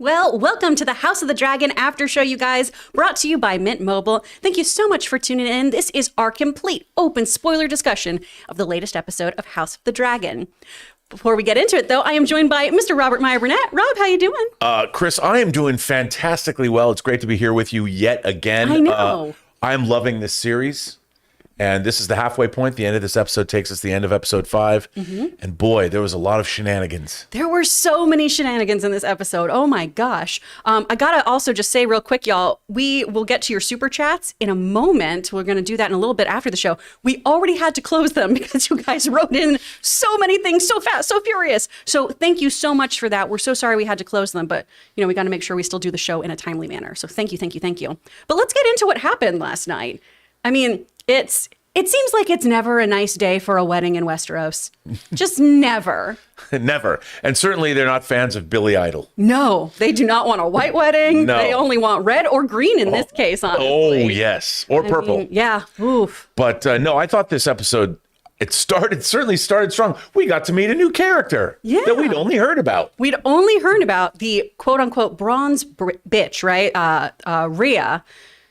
Well, welcome to the House of the Dragon Aftershow, you guys, brought to you by Mint Mobile. Thank you so much for tuning in. This is our complete, open, spoiler discussion of the latest episode of House of the Dragon. Before we get into it, though, I am joined by Mr. Robert Meyer Burnett. Rob, how you doing? Kris, I am doing fantastically well. It's great to be here with you yet again. I know. I'm loving this series. And this is the halfway point. The end of this episode takes us to the end of episode 5. And boy, there was a lot of shenanigans. There were so many shenanigans in this episode. Oh my gosh. I gotta also just say real quick, y'all, we will get to your super chats in a moment. We're gonna do that in a little bit after the show. We already had to close them because you guys wrote in so many things so fast, so furious. So thank you so much for that. We're so sorry we had to close them, but you know, we gotta make sure we still do the show in a timely manner. So thank you, thank you, thank you. But let's get into what happened last night. I mean, it seems like it's never a nice day for a wedding in Westeros. Just never. Never. And certainly they're not fans of Billy Idol. No, they do not want a white wedding. No. They only want red or green in this case, honestly. Oh, yes. Or purple. Yeah. Oof. But no, I thought this episode, certainly started strong. We got to meet a new character that we'd only heard about. We'd only heard about the quote unquote bronze bitch, right? Rhea,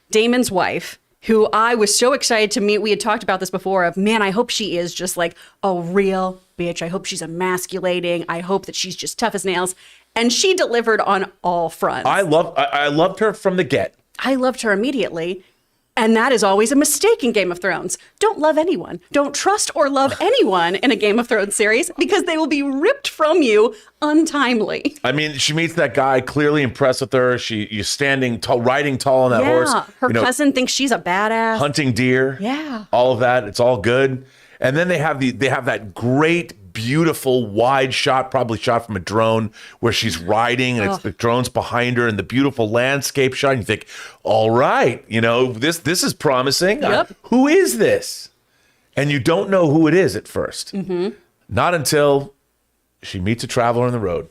Daemon's wife, who I was so excited to meet. We had talked about this before of, man, I hope she is just like a real bitch. I hope she's emasculating. I hope that she's just tough as nails. And she delivered on all fronts. I loved her from the get. I loved her immediately. And that is always a mistake in Game of Thrones. Don't love anyone. Don't trust or love anyone in a Game of Thrones series because they will be ripped from you untimely. I mean, she meets that guy, clearly impressed with her. You're standing tall, riding tall on that horse. Her cousin thinks she's a badass. Hunting deer. Yeah. All of that. It's all good. And then they have that great, beautiful wide shot, probably shot from a drone, where she's riding and it's the drone's behind her and the beautiful landscape shot. And you think, all right, this is promising. Yep. Who is this? And you don't know who it is at first. Not until she meets a traveler on the road.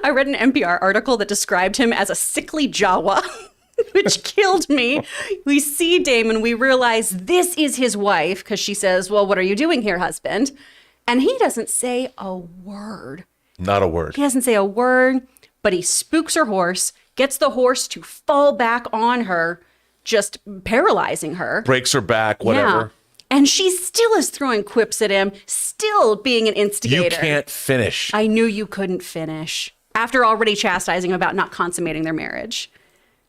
I read an NPR article that described him as a sickly Jawa, which killed me. We see Daemon, we realize this is his wife because she says, well, what are you doing here, husband? And he doesn't say a word. Not a word. He doesn't say a word, but he spooks her horse, gets the horse to fall back on her, just paralyzing her. Breaks her back, whatever. Yeah. And she still is throwing quips at him, still being an instigator. You can't finish. I knew you couldn't finish after already chastising him about not consummating their marriage.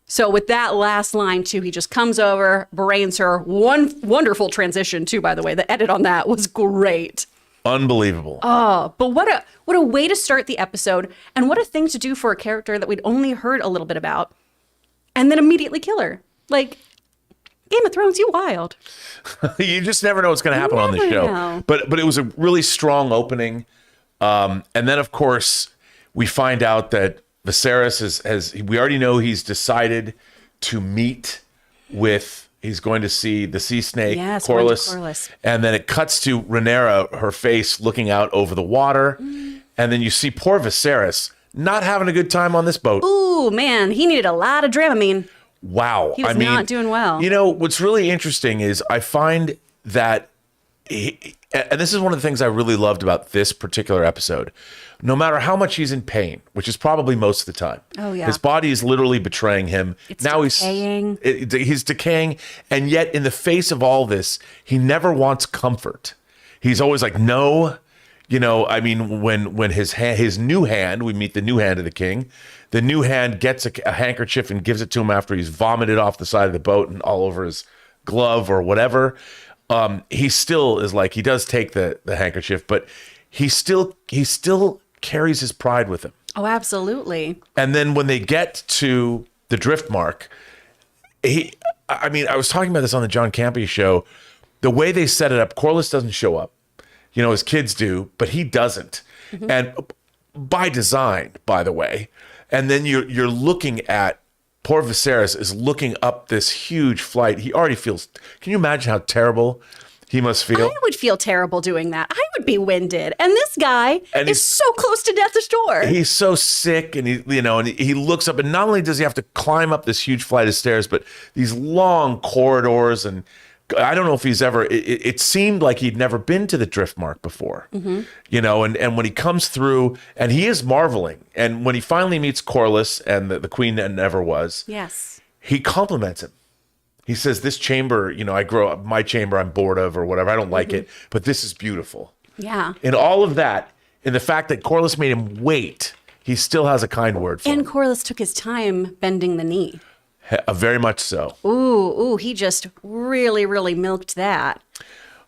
So with that last line, too, he just comes over, berates her. One wonderful transition, too, by the way. The edit on that was great. Unbelievable. Oh, but what a way to start the episode, and what a thing to do for a character that we'd only heard a little bit about, and then immediately kill her. Like, Game of Thrones, you wild. You just never know what's going to happen on the show. Know. But it was a really strong opening. And then, of course, we find out that Viserys we already know he's decided to meet with... He's going to see the sea snake, Corlys. And then it cuts to Rhaenyra, her face looking out over the water. And then you see poor Viserys not having a good time on this boat. Ooh, man, he needed a lot of Dramamine. Wow. He was not doing well. What's really interesting is I find that, and this is one of the things I really loved about this particular episode, no matter how much he's in pain, which is probably most of the time. Oh, yeah. His body is literally betraying him. It's decaying. He's decaying. And yet in the face of all this, he never wants comfort. He's always like, no. When his new hand, we meet the new hand of the king, the new hand gets a handkerchief and gives it to him after he's vomited off the side of the boat and all over his glove or whatever. He still is like, he does take the handkerchief, but he still carries his pride with him. Oh, absolutely. And then when they get to the drift mark, I was talking about this on the John Campea Show. The way they set it up, Corlys doesn't show up. His kids do, but he doesn't. And by design, by the way. And then you're looking at poor Viserys is looking up this huge flight. He already feels, can you imagine how terrible he must feel? I would feel terrible doing that. I would be winded. And this guy is so close to death's door. He's so sick, and he looks up, and not only does he have to climb up this huge flight of stairs, but these long corridors, and I don't know if he's ever, it seemed like he'd never been to the Driftmark before, you know, and when he comes through, and he is marveling, and when he finally meets Corlys and the queen that never was, Yes. he compliments him. He says, this chamber, you know, I grow up, my chamber I'm bored of or whatever, I don't like it, but this is beautiful. Yeah. And all of that, and the fact that Corlys made him wait, he still has a kind word for And him. Corlys took his time bending the knee. Very much so. Ooh, he just really, really milked that.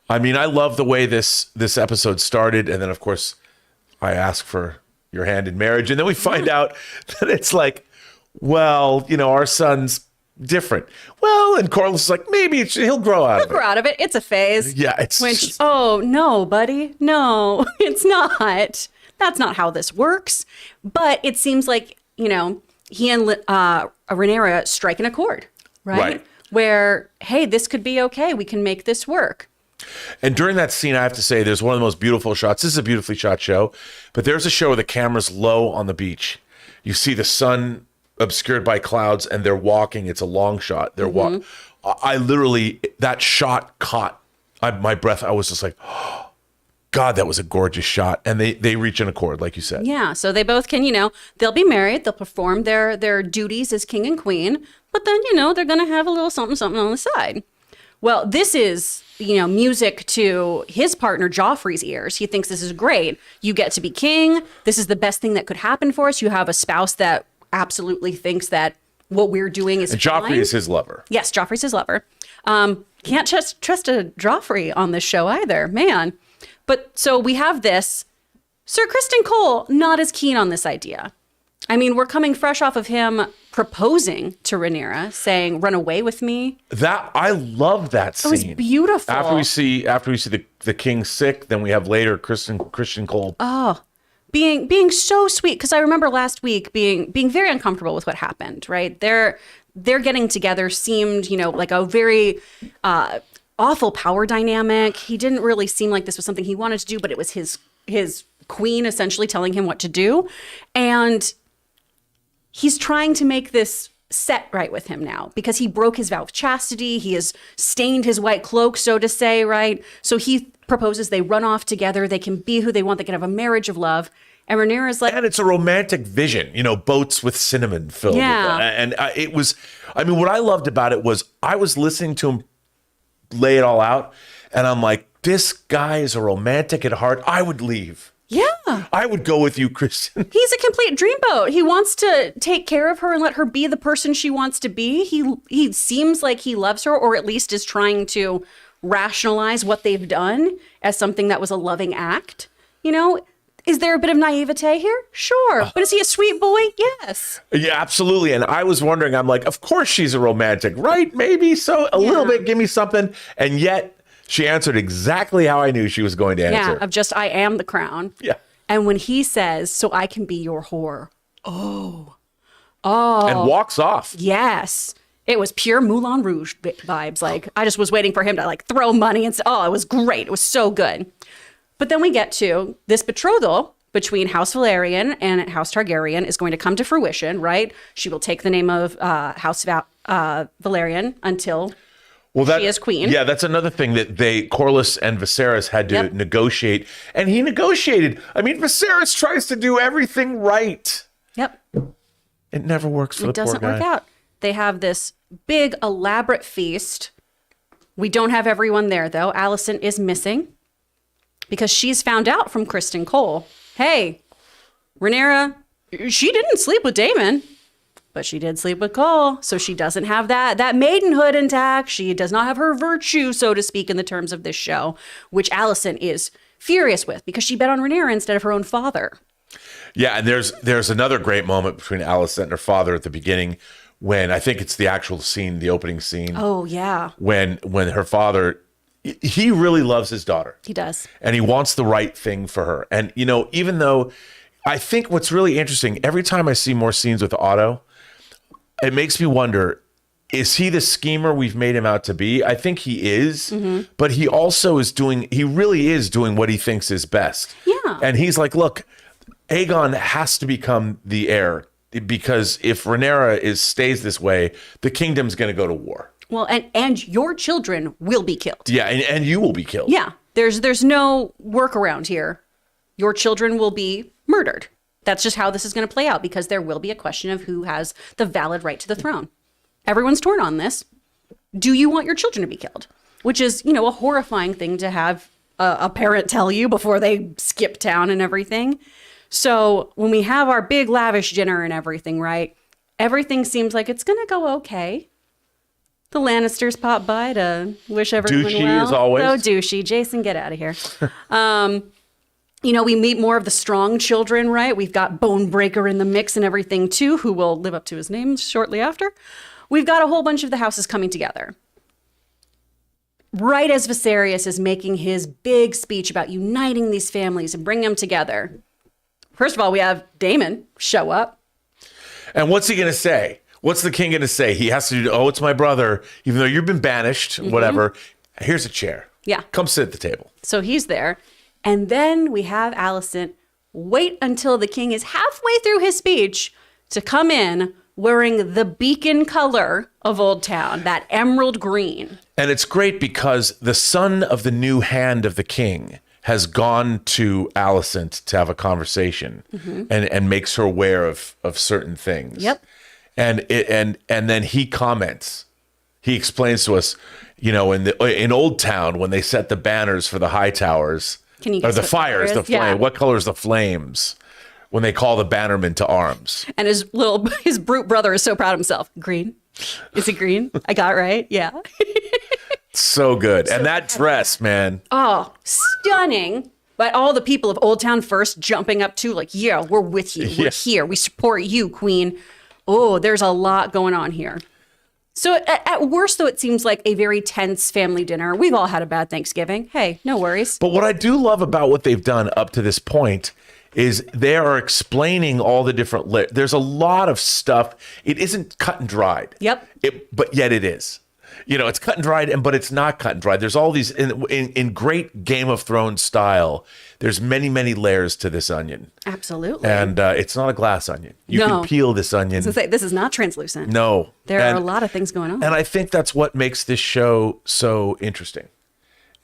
I mean, I love the way this episode started, and then of course I ask for your hand in marriage, and then we find out that it's like, well, you know, our son's different. Well, and Corlys is like, maybe he'll grow out of it. Grow out of it. It's a phase. Yeah, it's Which, just- oh no, buddy, no, it's not. That's not how this works. But it seems like, you know, he and Rhaenyra strike an accord, right? Where, hey, this could be okay. We can make this work. And during that scene, I have to say, there's one of the most beautiful shots. This is a beautifully shot show, but there's a show where the camera's low on the beach. You see the sun obscured by clouds, and they're walking. It's a long shot. They're walking. I literally, that shot caught my breath. I was just like, oh, God, that was a gorgeous shot. And they reach an accord, like you said. Yeah, so they both can, you know, they'll be married, they'll perform their duties as king and queen, but then, you know, they're going to have a little something on the side. Well, this is, you know, music to his partner Joffrey's ears. He thinks this is great. You get to be king. This is the best thing that could happen for us. You have a spouse that absolutely thinks that what we're doing is And Joffrey fine. is his lover. Yes, Joffrey's his lover. Can't just trust a Joffrey on this show either, man. But so we have this. Sir Criston Cole, not as keen on this idea. I mean, we're coming fresh off of him proposing to Rhaenyra, saying, run away with me. That I love that scene. It was beautiful. After we see the king sick, then we have later Christian Cole. Being so sweet, because I remember last week being very uncomfortable with what happened, right? They're getting together seemed, you know, like a very awful power dynamic. He didn't really seem like this was something he wanted to do, but it was his queen essentially telling him what to do. And he's trying to make this set right with him now because he broke his vow of chastity. He has stained his white cloak, so to say, right? So he proposes they run off together. They can be who they want. They can have a marriage of love. And Rhaenyra's like, And it's a romantic vision, you know, boats with cinnamon filled Yeah. with it. And it was, I mean, what I loved about it was I was listening to him lay it all out, and I'm like, this guy is a romantic at heart. I would leave. yeah. I would go with you, Kristen. He's a complete dreamboat. He wants to take care of her and let her be the person she wants to be. He seems like he loves her, or at least is trying to rationalize what they've done as something that was a loving act. You know, is there a bit of naivete here? Sure. But is he a sweet boy? Yes. Yeah, absolutely. And I was wondering, I'm like, of course she's a romantic, right? Maybe so, a little bit, give me something. And yet she answered exactly how I knew she was going to answer. Yeah, of just, I am the crown. Yeah. And when he says, so I can be your whore. And walks off. Yes. It was pure Moulin Rouge vibes. Like, I just was waiting for him to like throw money and it was great. It was so good. But then we get to this betrothal between House Valerian and House Targaryen is going to come to fruition, right? She will take the name of House Valerian until she is queen. Yeah, that's another thing that Corlys and Viserys had to negotiate. And he negotiated. I mean, Viserys tries to do everything right. Yep. It never works for the It poor doesn't guy. work out. They have this big, elaborate feast. We don't have everyone there, though. Alicent is missing because she's found out from Criston Cole, hey, Rhaenyra, she didn't sleep with Daemon, but she did sleep with Cole. So she doesn't have that maidenhood intact. She does not have her virtue, so to speak, in the terms of this show, which Alicent is furious with because she bet on Rhaenyra instead of her own father. Yeah, and there's another great moment between Alicent and her father at the beginning when I think it's the actual scene, the opening scene. Oh, yeah. When her father, he really loves his daughter. He does. And he wants the right thing for her. And, you know, even though I think what's really interesting, every time I see more scenes with Otto, it makes me wonder, is he the schemer we've made him out to be? I think he is, but he also he really is doing what he thinks is best. Yeah. And he's like, look, Aegon has to become the heir because if Rhaenyra stays this way, the kingdom's going to go to war. Well, and your children will be killed. Yeah, and you will be killed. Yeah, there's no workaround here. Your children will be murdered. That's just how this is going to play out, because there will be a question of who has the valid right to the throne. Everyone's torn on this. Do you want your children to be killed? Which is, a horrifying thing to have a parent tell you before they skip town and everything. So when we have our big lavish dinner and everything, right? Everything seems like it's going to go okay. The Lannisters pop by to wish everyone Douchey well. as always. So douchey. Jason, get out of here. We meet more of the strong children, right? We've got Bonebreaker in the mix and everything too, who will live up to his name shortly after. We've got a whole bunch of the houses coming together. Right as Viserys is making his big speech about uniting these families and bringing them together. First of all, we have Daemon show up. And what's he going to say? What's the king going to say? He has to do, oh, it's my brother. Even though you've been banished, whatever. Here's a chair. Yeah. Come sit at the table. So he's there. And then we have Alicent wait until the king is halfway through his speech to come in wearing the beacon color of Old Town, that emerald green. And it's great because the son of the new hand of the king has gone to Alicent to have a conversation and makes her aware of certain things. Yep. And then he comments. He explains to us, in Old Town when they set the banners for the high towers, Can you or guess the what fires, color the it is? flame. Yeah. What color is the flames when they call the bannermen to arms? And his brute brother is so proud of himself. Green? Is it green? I got it right. Yeah. So good. And that dress, man. Oh, stunning. But all the people of Old Town first jumping up too, like, yeah, we're with you. We're here. We support you, Queen. Oh, there's a lot going on here. So at worst, though, it seems like a very tense family dinner. We've all had a bad Thanksgiving. Hey, no worries. But what I do love about what they've done up to this point is they are explaining all the different there's a lot of stuff. It isn't cut and dried. Yep. But yet it is. It's cut and dried, but it's not cut and dried. There's all these in great Game of Thrones style. There's many, many layers to this onion. Absolutely. And it's not a glass onion. You No. can peel this onion. I was gonna say, this is not translucent. No. There are a lot of things going on. And I think that's what makes this show so interesting.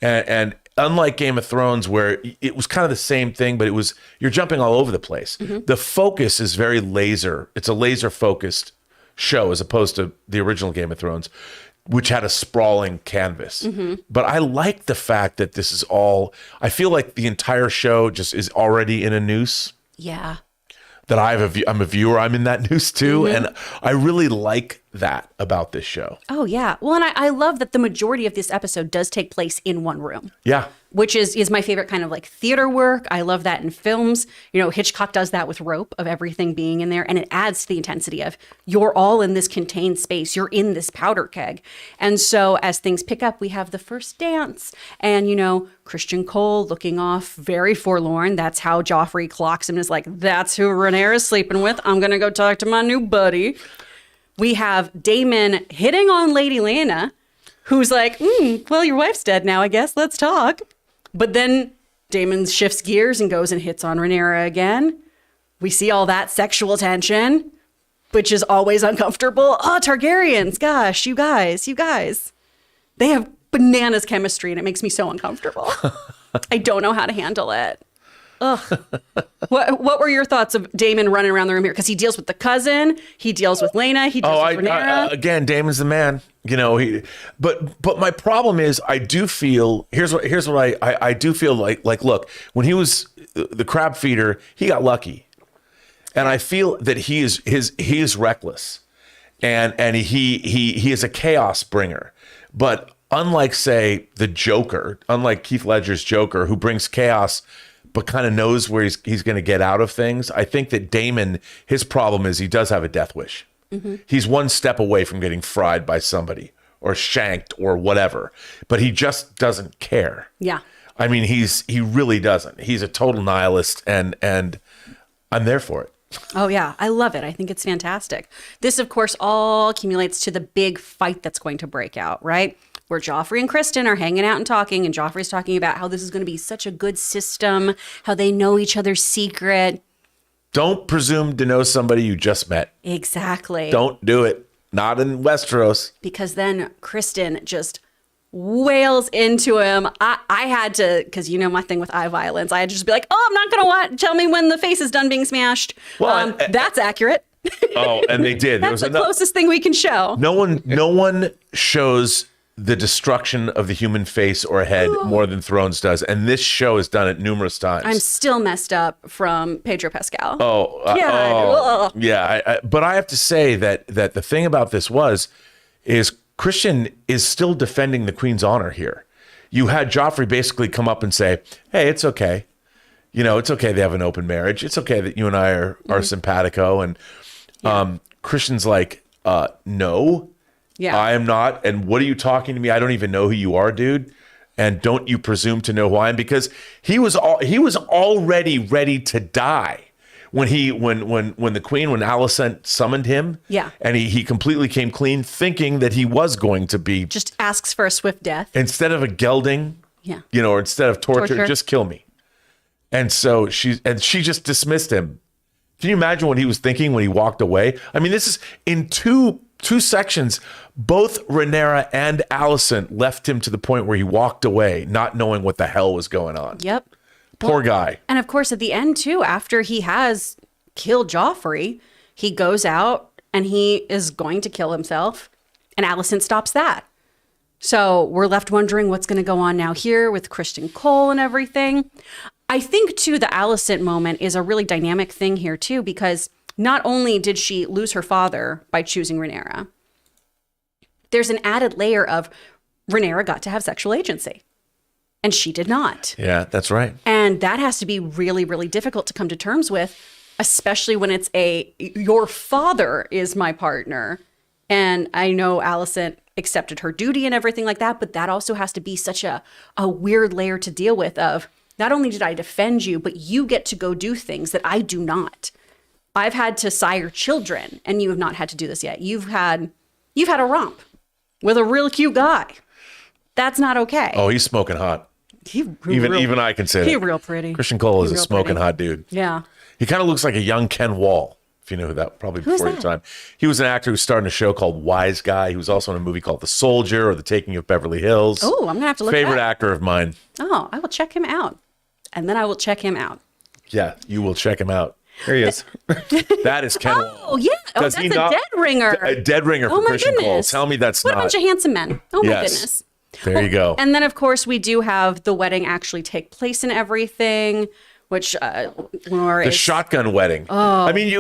And unlike Game of Thrones, where it was kind of the same thing, but you're jumping all over the place. The focus is very laser. It's a laser focused show as opposed to the original Game of Thrones, which had a sprawling canvas. But I like the fact that this is all, I feel like the entire show just is already in a noose. Yeah. That I'm a viewer, I'm in that noose too. And I really like that about this show. Oh, yeah. Well, and I love that the majority of this episode does take place in one room. Yeah. Which is my favorite kind of like theater work. I love that in films. Hitchcock does that with Rope, of everything being in there. And it adds to the intensity of you're all in this contained space. You're in this powder keg. And so as things pick up, we have the first dance. And, Christian Cole looking off very forlorn. That's how Joffrey clocks him and is like, that's who Rhaenyra's sleeping with. I'm going to go talk to my new buddy. We have Daemon hitting on Lady Lyanna, who's like, well, your wife's dead now, I guess. Let's talk. But then Daemon shifts gears and goes and hits on Rhaenyra again. We see all that sexual tension, which is always uncomfortable. Oh, Targaryens, gosh, you guys. They have bananas chemistry, and it makes me so uncomfortable. I don't know how to handle it. Ugh. What were your thoughts of Daemon running around the room here? Because he deals with the cousin, he deals with Laena, he deals with Rhaenyra. Again, Daemon's the man. But my problem is, I do feel here's what I do feel like look, when he was the crab feeder, he got lucky, and I feel that he is reckless, and he is a chaos bringer, but unlike say the Joker, unlike Heath Ledger's Joker, who brings chaos but kind of knows where he's going to get out of things. I think that Daemon, his problem is he does have a death wish. He's one step away from getting fried by somebody or shanked or whatever, but he just doesn't care. Yeah. I mean, he really doesn't. He's a total nihilist, and I'm there for it. Oh, yeah. I love it. I think it's fantastic. This, of course, all accumulates to the big fight that's going to break out, right? Where Joffrey and Kristen are hanging out and talking, and Joffrey's talking about how this is going to be such a good system, how they know each other's secret. Don't presume to know somebody you just met. Exactly. Don't do it. Not in Westeros. Because then Kristen just wails into him. I had to, because you know my thing with eye violence, I had to just be like, oh, I'm not going to tell me when the face is done being smashed. Well, that's accurate. Oh, and they did. That's the closest thing we can show. No one shows the destruction of the human face or head more than Thrones does, and this show has done it numerous times. I'm still messed up from Pedro Pascal. Yeah. But I have to say that the thing about this is Christian is still defending the Queen's honor here. You had Joffrey basically come up and say, "Hey, it's okay. You know, it's okay they have an open marriage. It's okay that you and I are simpatico." And Christian's like, "No." Yeah. I am not. And what are you talking to me? I don't even know who you are, dude. And don't you presume to know who I am? Because he was already ready to die when the Queen, when Alicent summoned him. Yeah. And he completely came clean, thinking that he was going to be just asks for a swift death. Instead of a gelding. Yeah. You know, or instead of torture, just kill me. And so she just dismissed him. Can you imagine what he was thinking when he walked away? I mean, this is in two sections. Both Rhaenyra and Alicent left him to the point where he walked away, not knowing what the hell was going on. Yep. Poor guy. And of course, at the end too, after he has killed Joffrey, he goes out and he is going to kill himself, and Alicent stops that. So we're left wondering what's going to go on now here with Christian Cole and everything. I think too, the Alicent moment is a really dynamic thing here too, because not only did she lose her father by choosing Rhaenyra, there's an added layer of Rhaenyra got to have sexual agency and she did not. Yeah, that's right. And that has to be really, really difficult to come to terms with, especially when it's your father is my partner. And I know Alicent accepted her duty and everything like that, but that also has to be such a weird layer to deal with of, not only did I defend you, but you get to go do things that I do not. I've had to sire children, and you have not had to do this yet. You've had a romp with a real cute guy. That's not okay. Oh, he's smoking hot. Even I can say that. He's real pretty. Christian Cole is a smoking hot dude. Yeah. He kind of looks like a young Ken Wall, if you know who that, probably before your time. He was an actor who starred in a show called Wise Guy. He was also in a movie called The Soldier or The Taking of Beverly Hills. Oh, I'm going to have to look Favorite actor of mine. Oh, I will check him out. And then I will check him out. Yeah, you will check him out. There he is. That is Ken Wall. Oh, yeah. Oh, that's a dead ringer. A dead ringer for Christian Cole. Tell me that's not. What a bunch of handsome men. Oh, my goodness. There you go. And then, of course, we do have the wedding actually take place and everything, which the shotgun wedding. Oh. I mean,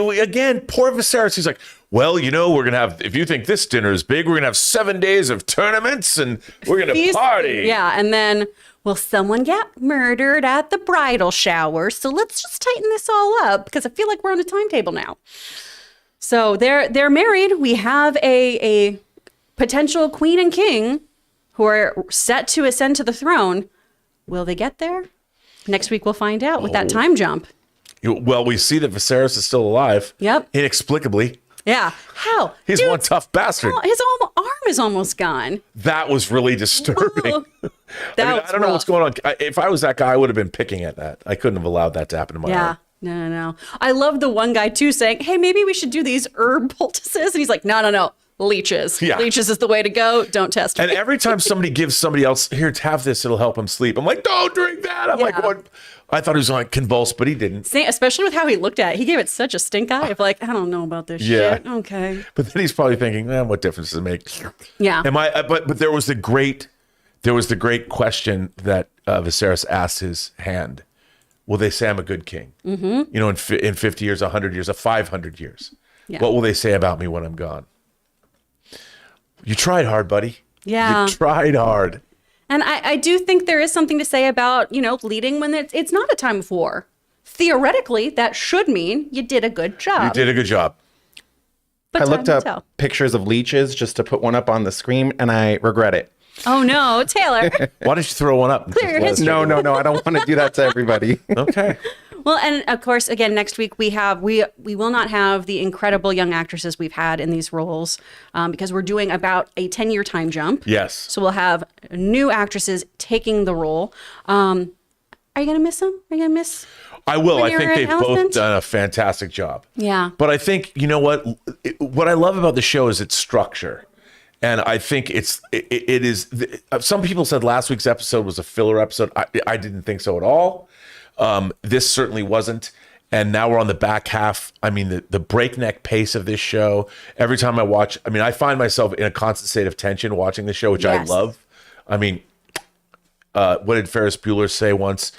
poor Viserys. He's like, well, we're going to have, if you think this dinner is big, we're going to have 7 days of tournaments and we're going to party. Yeah. And then, well, someone got murdered at the bridal shower. So let's just tighten this all up because I feel like we're on a timetable now. So they're married. We have a potential queen and king who are set to ascend to the throne. Will they get there? Next week we'll find out with that time jump. Well, we see that Viserys is still alive. Yep. Inexplicably. Yeah. How? He's one tough bastard. His arm is almost gone. That was really disturbing. I don't know what's going on. If I was that guy, I would have been picking at that. I couldn't have allowed that to happen to my arm. No. I love the one guy too saying, hey, maybe we should do these herb poultices. And he's like, no. Leeches. Yeah. Leeches is the way to go. Don't test me. And every time somebody gives somebody else, here, have this, it'll help him sleep. I'm like, don't drink that. I'm like, what? I thought he was like convulsed, but he didn't. Especially with how he looked at it. He gave it such a stink eye of like, I don't know about this shit. Okay. But then he's probably thinking, what difference does it make? Yeah. But there was the great question that Viserys asked his hand. Will they say I'm a good king? Mm-hmm. In 50 years, 100 years, 500 years. Yeah. What will they say about me when I'm gone? You tried hard, buddy. Yeah. You tried hard. And I do think there is something to say about, leading when it's not a time of war. Theoretically, that should mean you did a good job. You did a good job. But I looked up pictures of leeches just to put one up on the screen, and I regret it. Oh, no, Taylor. Why don't you throw one up? Clear your history. No. I don't want to do that to everybody. Okay. Well, and of course, again, next week we will not have the incredible young actresses we've had in these roles because we're doing about a 10-year time jump. Yes. So we'll have new actresses taking the role. Are you going to miss them? Are you going to miss? I will. I Rhaenyra think they've and both Alicent? done a fantastic job. Yeah. But I think, you know what I love about the show is its structure. And I think it is, some people said last week's episode was a filler episode. I didn't think so at all. This certainly wasn't. And now we're on the back half. I mean, the breakneck pace of this show, every time I watch, I mean, I find myself in a constant state of tension watching the show, which I love. I mean, what did Ferris Bueller say once?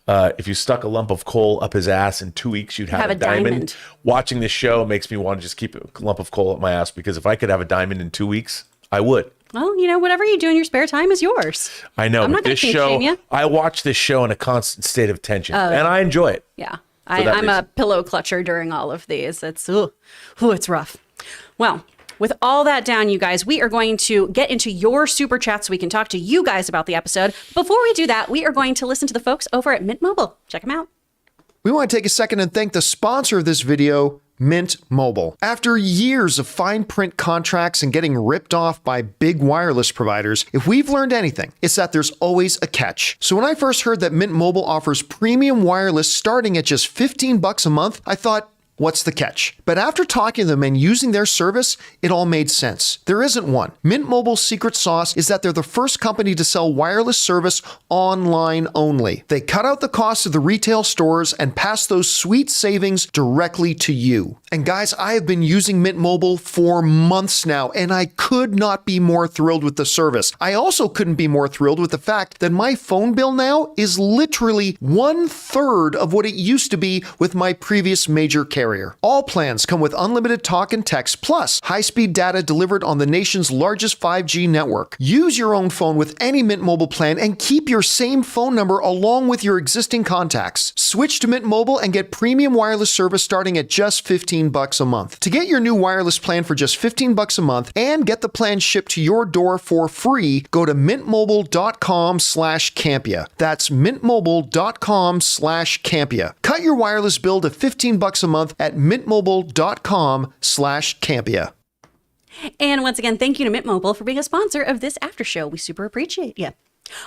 If you stuck a lump of coal up his ass in 2 weeks, you'd have a diamond. Watching this show makes me want to just keep a lump of coal up my ass, because if I could have a diamond in 2 weeks, I would. Well, you know, whatever you do in your spare time is yours. I know. I'm not This gonna kink shame show, you. I watch this show in a constant state of tension, and I enjoy it. Yeah. that I'm a reason. pillow clutcher during all of these. It's it's rough. Well, with all that down, you guys, we are going to get into your super chat so we can talk to you guys about the episode. Before we do that, we are going to listen to the folks over at Mint Mobile. Check them out. We want to take a second and thank the sponsor of this video, Mint Mobile. After years of fine print contracts and getting ripped off by big wireless providers, if we've learned anything, it's that there's always a catch. So when I first heard that Mint Mobile offers premium wireless starting at just $15 a month, I thought, what's the catch? But after talking to them and using their service, it all made sense. There isn't one. Mint Mobile's secret sauce is that they're the first company to sell wireless service online only. They cut out the cost of the retail stores and pass those sweet savings directly to you. And guys, I have been using Mint Mobile for months now, and I could not be more thrilled with the service. I also couldn't be more thrilled with the fact that my phone bill now is literally 1/3 of what it used to be with my previous major carrier. All plans come with unlimited talk and text, plus high-speed data delivered on the nation's largest 5G network. Use your own phone with any Mint Mobile plan and keep your same phone number along with your existing contacts. Switch to Mint Mobile and get premium wireless service starting at just $15 a month. To get your new wireless plan for just $15 a month and get the plan shipped to your door for free, go to mintmobile.com/Campea. That's mintmobile.com/Campea. Cut your wireless bill to $15 a month at mintmobile.com/Campea. And once again, thank you to Mint Mobile for being a sponsor of this after show. We super appreciate you.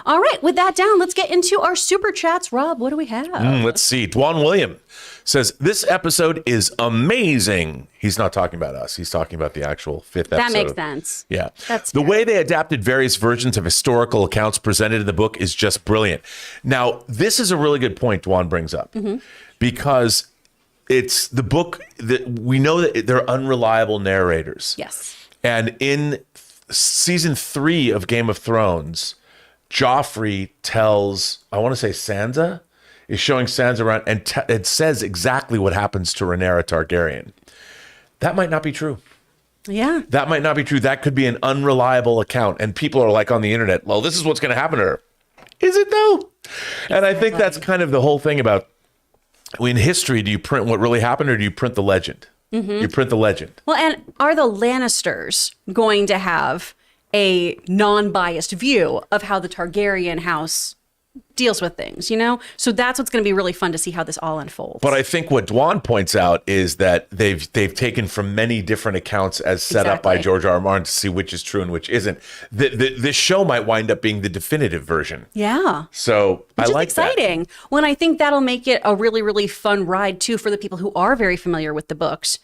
All right, with that down, let's get into our super chats. Rob, what do we have? Let's see. Dwan William says, this episode is amazing. He's not talking about us. He's talking about the actual fifth episode. That makes sense. Yeah. That's the fair. way they adapted various versions of historical accounts presented in the book is just brilliant. Now, this is a really good point Dwan brings up, because it's the book that we know that they're unreliable narrators. Yes. And in season 3 of Game of Thrones, Joffrey tells, I want to say Sansa, is showing Sansa around, and it says exactly what happens to Rhaenyra Targaryen. That might not be true. Yeah. That might not be true. That could be an unreliable account. And people are like on the internet, well, this is what's going to happen to her. Is it though? And I think that's kind of the whole thing about, in history, do you print what really happened, or do you print the legend? You print the legend. Well, and are the Lannisters going to have a non-biased view of how the Targaryen house deals with things, you know? So that's what's going to be really fun to see how this all unfolds. But I think what Dwan points out is that they've taken from many different accounts as set up by Exactly. George R.R. Martin to see which is true and which isn't. This show might wind up being the definitive version. Yeah. So Which I is like exciting. that. Well, and I think that'll make it a really, really fun ride too for the people who are very familiar with the books.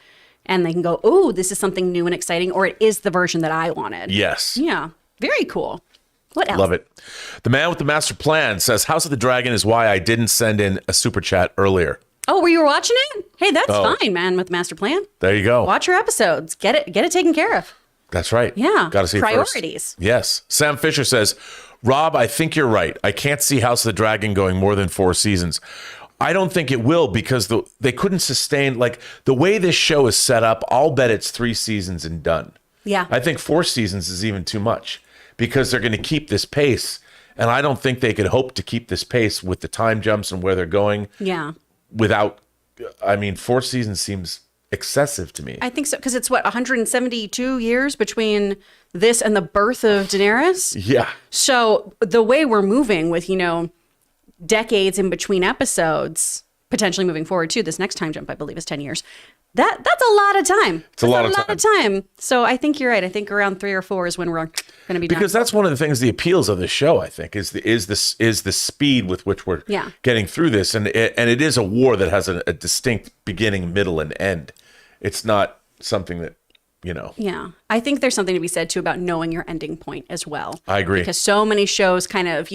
And they can go, oh, this is something new and exciting, or it is the version that I wanted. Yes. Yeah. Very cool. What else? Love it. The man with the master plan says, House of the Dragon is why I didn't send in a super chat earlier. Oh, were you watching it? Hey, that's Oh. fine, man, with the master plan. There you go. Watch your episodes. Get it taken care of. That's right. Yeah. Got to see it first. Priorities. Yes. Sam Fisher says, Rob, I think you're right. I can't see House of the Dragon going more than 4 seasons. I don't think it will, because they couldn't sustain, like, the way this show is set up, I'll bet it's 3 seasons and done. Yeah. I think 4 seasons is even too much, because they're going to keep this pace. And I don't think they could hope to keep this pace with the time jumps and where they're going Yeah. without, 4 seasons seems excessive to me. I think so, because it's 172 years between this and the birth of Daenerys. Yeah. So the way we're moving with, decades in between episodes, potentially moving forward too, this next time jump, I believe, is 10 years. That's a lot of time. It's a lot of time. So I think you're right. I think around 3 or 4 is when we're going to be done. Because that's one of the things, the appeals of the show, I think, is the speed with which we're getting through this, and it is a war that has a distinct beginning, middle, and end. It's not something that, Yeah. I think there's something to be said, too, about knowing your ending point as well. I agree. Because so many shows kind of,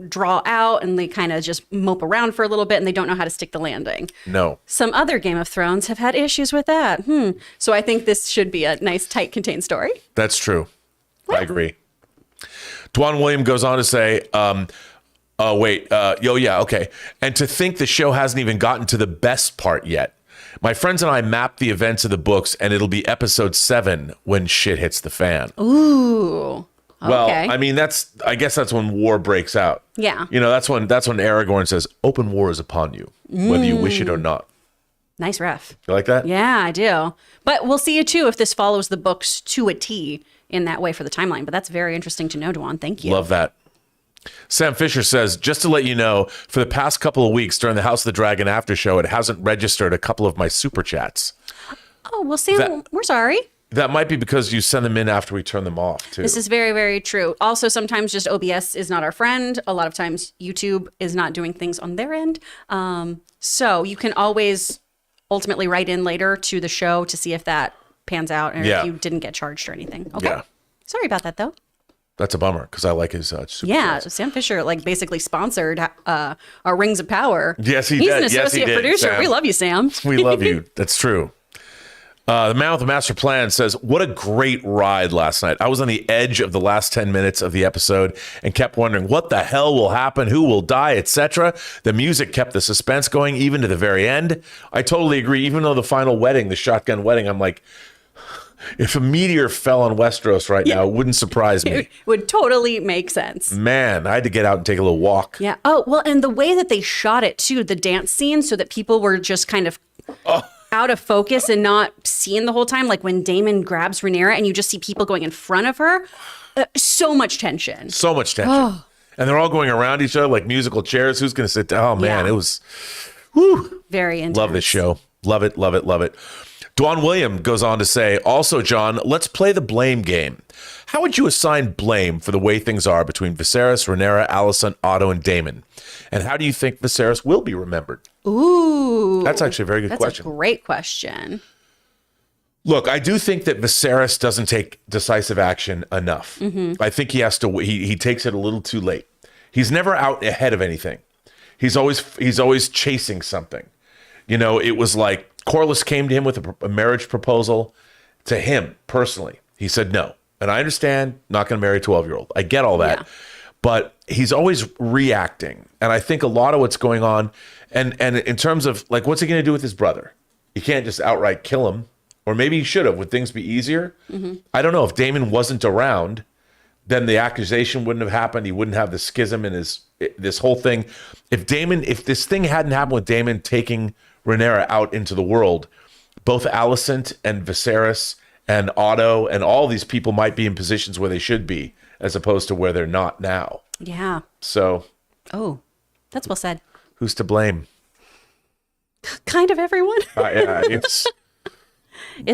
draw out and they kind of just mope around for a little bit and they don't know how to stick the landing. No. Some other Game of Thrones have had issues with that. So I think this should be a nice, tight, contained story. That's true. I agree. Dwan William goes on to say, okay. And to think the show hasn't even gotten to the best part yet. My friends and I mapped the events of the books, and it'll be episode 7 when shit hits the fan. Ooh. Okay. Well, I mean, I guess that's when war breaks out. Yeah. That's when Aragorn says, "Open war is upon you, whether you wish it or not." Nice ref. You like that? Yeah, I do. But we'll see, too, if this follows the books to a T in that way for the timeline. But that's very interesting to know, Dwan. Thank you. Love that. Sam Fisher says, just to let you know, for the past couple of weeks during the House of the Dragon after show, it hasn't registered a couple of my super chats. Oh, well, Sam, we're sorry. That might be because you send them in after we turn them off, too. This is very, very true. Also, sometimes just OBS is not our friend. A lot of times YouTube is not doing things on their end. So you can always ultimately write in later to the show to see if that pans out and if you didn't get charged or anything. Okay. Yeah. Sorry about that, though. That's a bummer because I like his super chats. Sam Fisher basically sponsored our Rings of Power. Yes, he He's did. an associate producer. Sam. We love you, Sam. We love you. That's true. The man with the master plan says, what a great ride last night. I was on the edge of the last 10 minutes of the episode and kept wondering what the hell will happen, who will die, etc. The music kept the suspense going even to the very end. I totally agree. Even though the final wedding, the shotgun wedding, I'm like, if a meteor fell on Westeros right now, it wouldn't surprise me. It would totally make sense. Man, I had to get out and take a little walk. Yeah. Oh, well, and the way that they shot it, too, the dance scene, so that people were just kind of out of focus and not seeing the whole time. Like when Daemon grabs Rhaenyra and you just see people going in front of her. So much tension. So much tension. Oh. And they're all going around each other like musical chairs. Who's going to sit down? Oh, man, it was very intense. Love this show. Love it, love it, love it. Dwan William goes on to say, also, John, let's play the blame game. How would you assign blame for the way things are between Viserys, Rhaenyra, Alicent, Otto, and Daemon? And how do you think Viserys will be remembered? Ooh. That's actually a very good question. That's a great question. Look, I do think that Viserys doesn't take decisive action enough. Mm-hmm. I think he has to. He takes it a little too late. He's never out ahead of anything. He's always chasing something. It was like Corlys came to him with a marriage proposal to him personally. He said no. And I understand, not going to marry a 12-year-old. I get all that. Yeah. But he's always reacting. And I think a lot of what's going on, and in terms of, like, what's he going to do with his brother? He can't just outright kill him. Or maybe he should have. Would things be easier? Mm-hmm. I don't know. If Daemon wasn't around, then the accusation wouldn't have happened. He wouldn't have the schism in this whole thing. If this thing hadn't happened with Daemon taking Rhaenyra out into the world, both Alicent and Viserys and Otto and all these people might be in positions where they should be, as opposed to where they're not now. Yeah. So. Oh, that's well said. Who's to blame? Kind of everyone. It's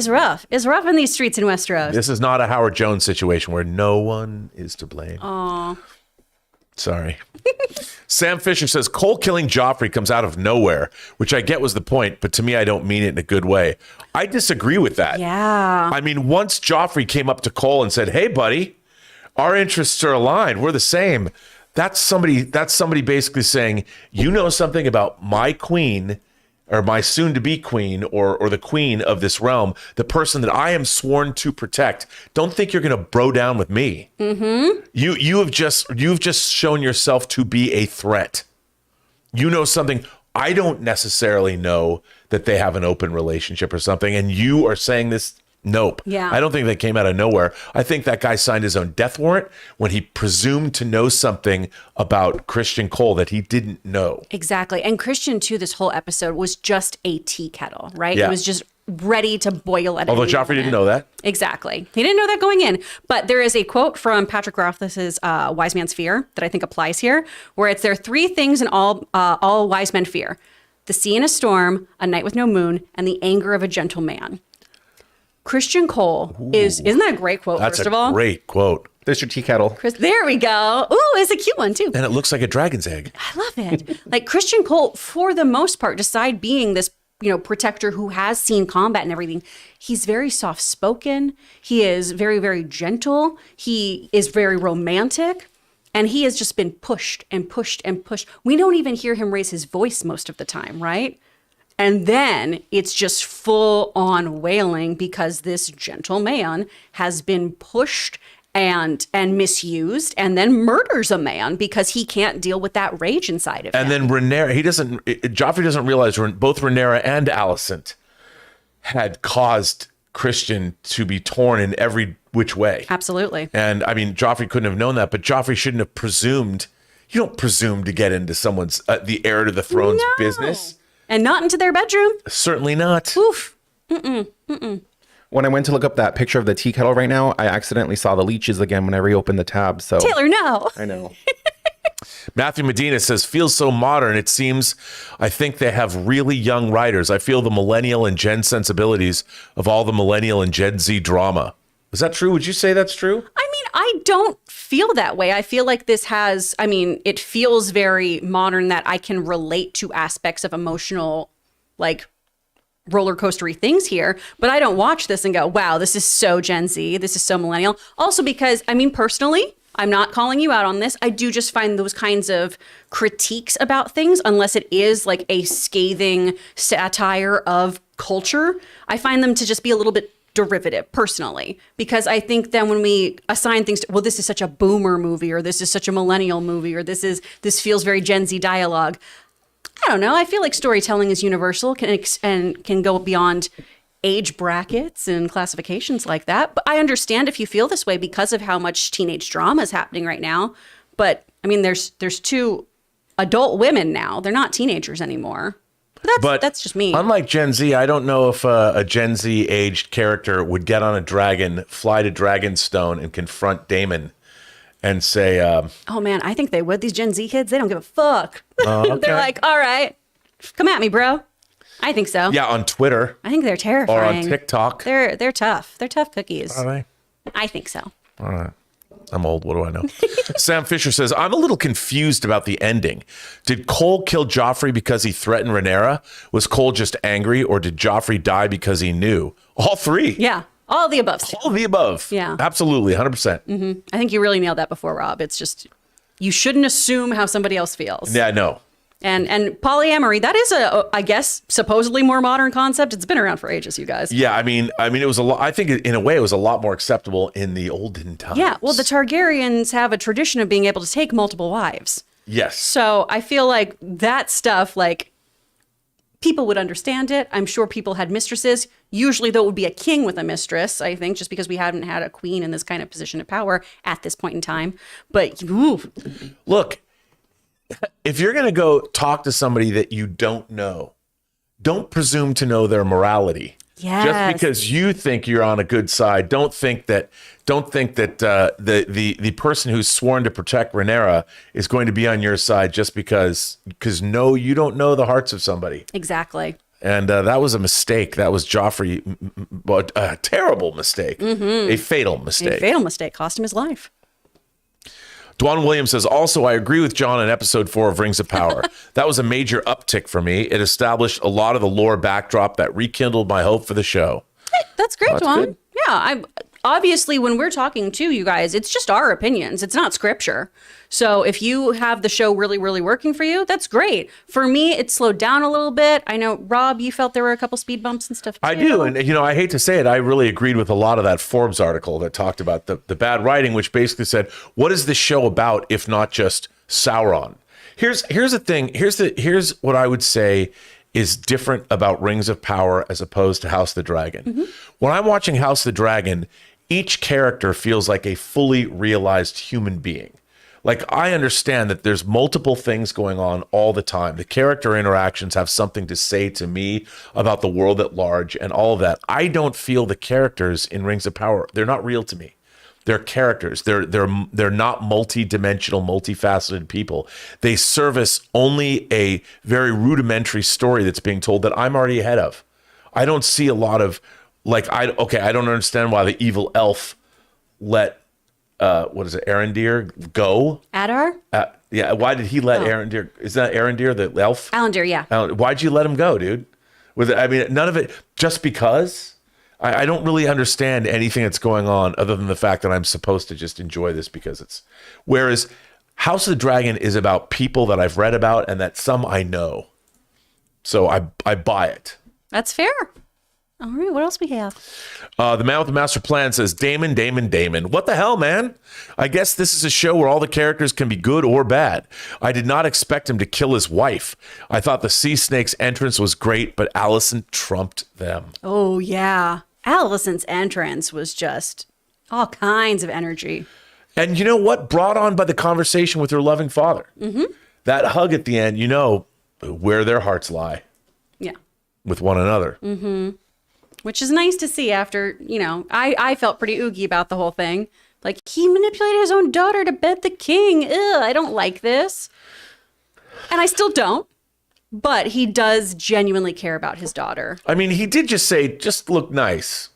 rough. It's rough in these streets in Westeros. This is not a Howard Jones situation where no one is to blame. Aw. Sorry. Sam Fisher says, Cole killing Joffrey comes out of nowhere, which I get was the point, but to me, I don't mean it in a good way. I disagree with that. Yeah. I mean, once Joffrey came up to Cole and said, hey, buddy, our interests are aligned. We're the same. That's somebody basically saying, you know something about my queen or my soon-to-be queen or the queen of this realm, the person that I am sworn to protect. Don't think you're going to bro down with me. Mm-hmm. You've just shown yourself to be a threat. You know something. I don't necessarily know that they have an open relationship or something, and you are saying this. Nope. Yeah. I don't think that came out of nowhere. I think that guy signed his own death warrant when he presumed to know something about Christian Cole that he didn't know. Exactly. And Christian, too, this whole episode was just a tea kettle, right? Yeah. It was just ready to boil at Although Joffrey didn't know that. Exactly. He didn't know that going in. But there is a quote from Patrick Rothfuss's Wise Man's Fear that I think applies here, where it's, there are 3 things in all wise men fear: The Sea in a Storm, A Night with No Moon, and The Anger of a Gentle Man. Christian Cole isn't that a great quote, That's first of all? great quote. There's your tea kettle. There we go. Ooh, it's a cute one, too. And it looks like a dragon's egg. I love it. Like Christian Cole, for the most part, decide being this, protector who has seen combat and everything. He's very soft-spoken. He is very, very gentle. He is very romantic. And he has just been pushed and pushed and pushed. We don't even hear him raise his voice most of the time, right? And then it's just full on wailing because this gentle man has been pushed and misused and then murders a man because he can't deal with that rage inside of him. And then Joffrey doesn't realize both Rhaenyra and Alicent had caused Christian to be torn in every which way. Absolutely. And I mean, Joffrey couldn't have known that, but Joffrey shouldn't have presumed. You don't presume to get into someone's, the heir to the throne's business. And not into their bedroom. Certainly not. Oof. When I went to look up that picture of the tea kettle right now, I accidentally saw the leeches again when I reopened the tab. So Taylor, no. I know. Matthew Medina says, feels so modern. It seems, I think they have really young writers. I feel the millennial and Gen sensibilities of all the millennial and Gen Z drama. Is that true? Would you say that's true? I mean, I don't feel that way. I feel like this has, it feels very modern that I can relate to aspects of emotional, like, roller coastery things here, but I don't watch this and go, wow, this is so Gen Z. This is so millennial. Also because, personally, I'm not calling you out on this. I do just find those kinds of critiques about things, unless it is like a scathing satire of culture, I find them to just be a little bit derivative personally, because I think then when we assign things to, well, this is such a boomer movie, or this is such a millennial movie, or this feels very Gen Z dialogue. I don't know. I feel like storytelling is universal and can go beyond age brackets and classifications like that. But I understand if you feel this way because of how much teenage drama is happening right now. But there's two adult women now. They're not teenagers anymore. But that's just me. Unlike Gen Z, I don't know if a Gen Z aged character would get on a dragon, fly to Dragonstone, and confront Daemon and say, oh man, I think they would. These Gen Z kids, they don't give a fuck. Okay. They're like, all right, come at me, bro. I think so. Yeah, on Twitter. I think they're terrifying. Or on TikTok. They're tough. They're tough cookies. Are they? I think so. All right. I'm old. What do I know? Sam Fisher says, I'm a little confused about the ending. Did Cole kill Joffrey because he threatened Rhaenyra? Was Cole just angry, or did Joffrey die because he knew? All three. Yeah. All the above. All of the above. Yeah. Absolutely. 100%. Mm-hmm. I think you really nailed that before, Rob. It's just, you shouldn't assume how somebody else feels. Yeah, no. And polyamory, that is I guess, supposedly more modern concept. It's been around for ages, you guys. Yeah, I mean, it was a lot. I think in a way it was a lot more acceptable in the olden times. Yeah, well, the Targaryens have a tradition of being able to take multiple wives. Yes. So I feel like that stuff, like, people would understand it. I'm sure people had mistresses. Usually, though, it would be a king with a mistress, I think, just because we haven't had a queen in this kind of position of power at this point in time. But, ooh. Look, if you're going to go talk to somebody that you don't know, don't presume to know their morality. Yes. Just because you think you're on a good side, don't think that the person who's sworn to protect Rhaenyra is going to be on your side just because no, you don't know the hearts of somebody. Exactly. And that was a mistake. That was Joffrey, a terrible mistake, a fatal mistake. A fatal mistake cost him his life. Dwan Williams says, also, I agree with John in episode 4 of Rings of Power. That was a major uptick for me. It established a lot of the lore backdrop that rekindled my hope for the show. Hey, that's great, That's Dwan. good. Yeah, obviously, when we're talking to you guys, it's just our opinions. It's not scripture. So if you have the show really, really working for you, that's great. For me, it slowed down a little bit. I know, Rob, you felt there were a couple speed bumps and stuff too. I do. And, I hate to say it, I really agreed with a lot of that Forbes article that talked about the bad writing, which basically said, what is this show about if not just Sauron? Here's the thing. Here's what I would say is different about Rings of Power as opposed to House of the Dragon. Mm-hmm. When I'm watching House of the Dragon, each character feels like a fully realized human being. Like, I understand that there's multiple things going on all the time. The character interactions have something to say to me about the world at large and all of that. I don't feel the characters in Rings of Power. They're not real to me. They're characters. They're not multi-dimensional, multifaceted people. They service only a very rudimentary story that's being told that I'm already ahead of. I don't see a lot of I don't understand why the evil elf let Arendir go. Adar? Yeah, why did he let Arendir? Is that Arendir, the elf? Alandir, yeah. Why'd you let him go, dude? None of it, just because? I don't really understand anything that's going on other than the fact that I'm supposed to just enjoy this because it's... Whereas House of the Dragon is about people that I've read about and that some I know. So I buy it. That's fair. All right, what else we have? The man with the master plan says, Damon. What the hell, man? I guess this is a show where all the characters can be good or bad. I did not expect him to kill his wife. I thought the sea snake's entrance was great, but Allison trumped them. Oh, yeah. Allison's entrance was just all kinds of energy. And you know what? Brought on by the conversation with her loving father. Mm-hmm. That hug at the end, you know where their hearts lie. Yeah. With one another. Mm-hmm. Which is nice to see after, I felt pretty oogie about the whole thing. Like, he manipulated his own daughter to bed the king. Ugh, I don't like this. And I still don't. But he does genuinely care about his daughter. I mean, he did just say, just look nice.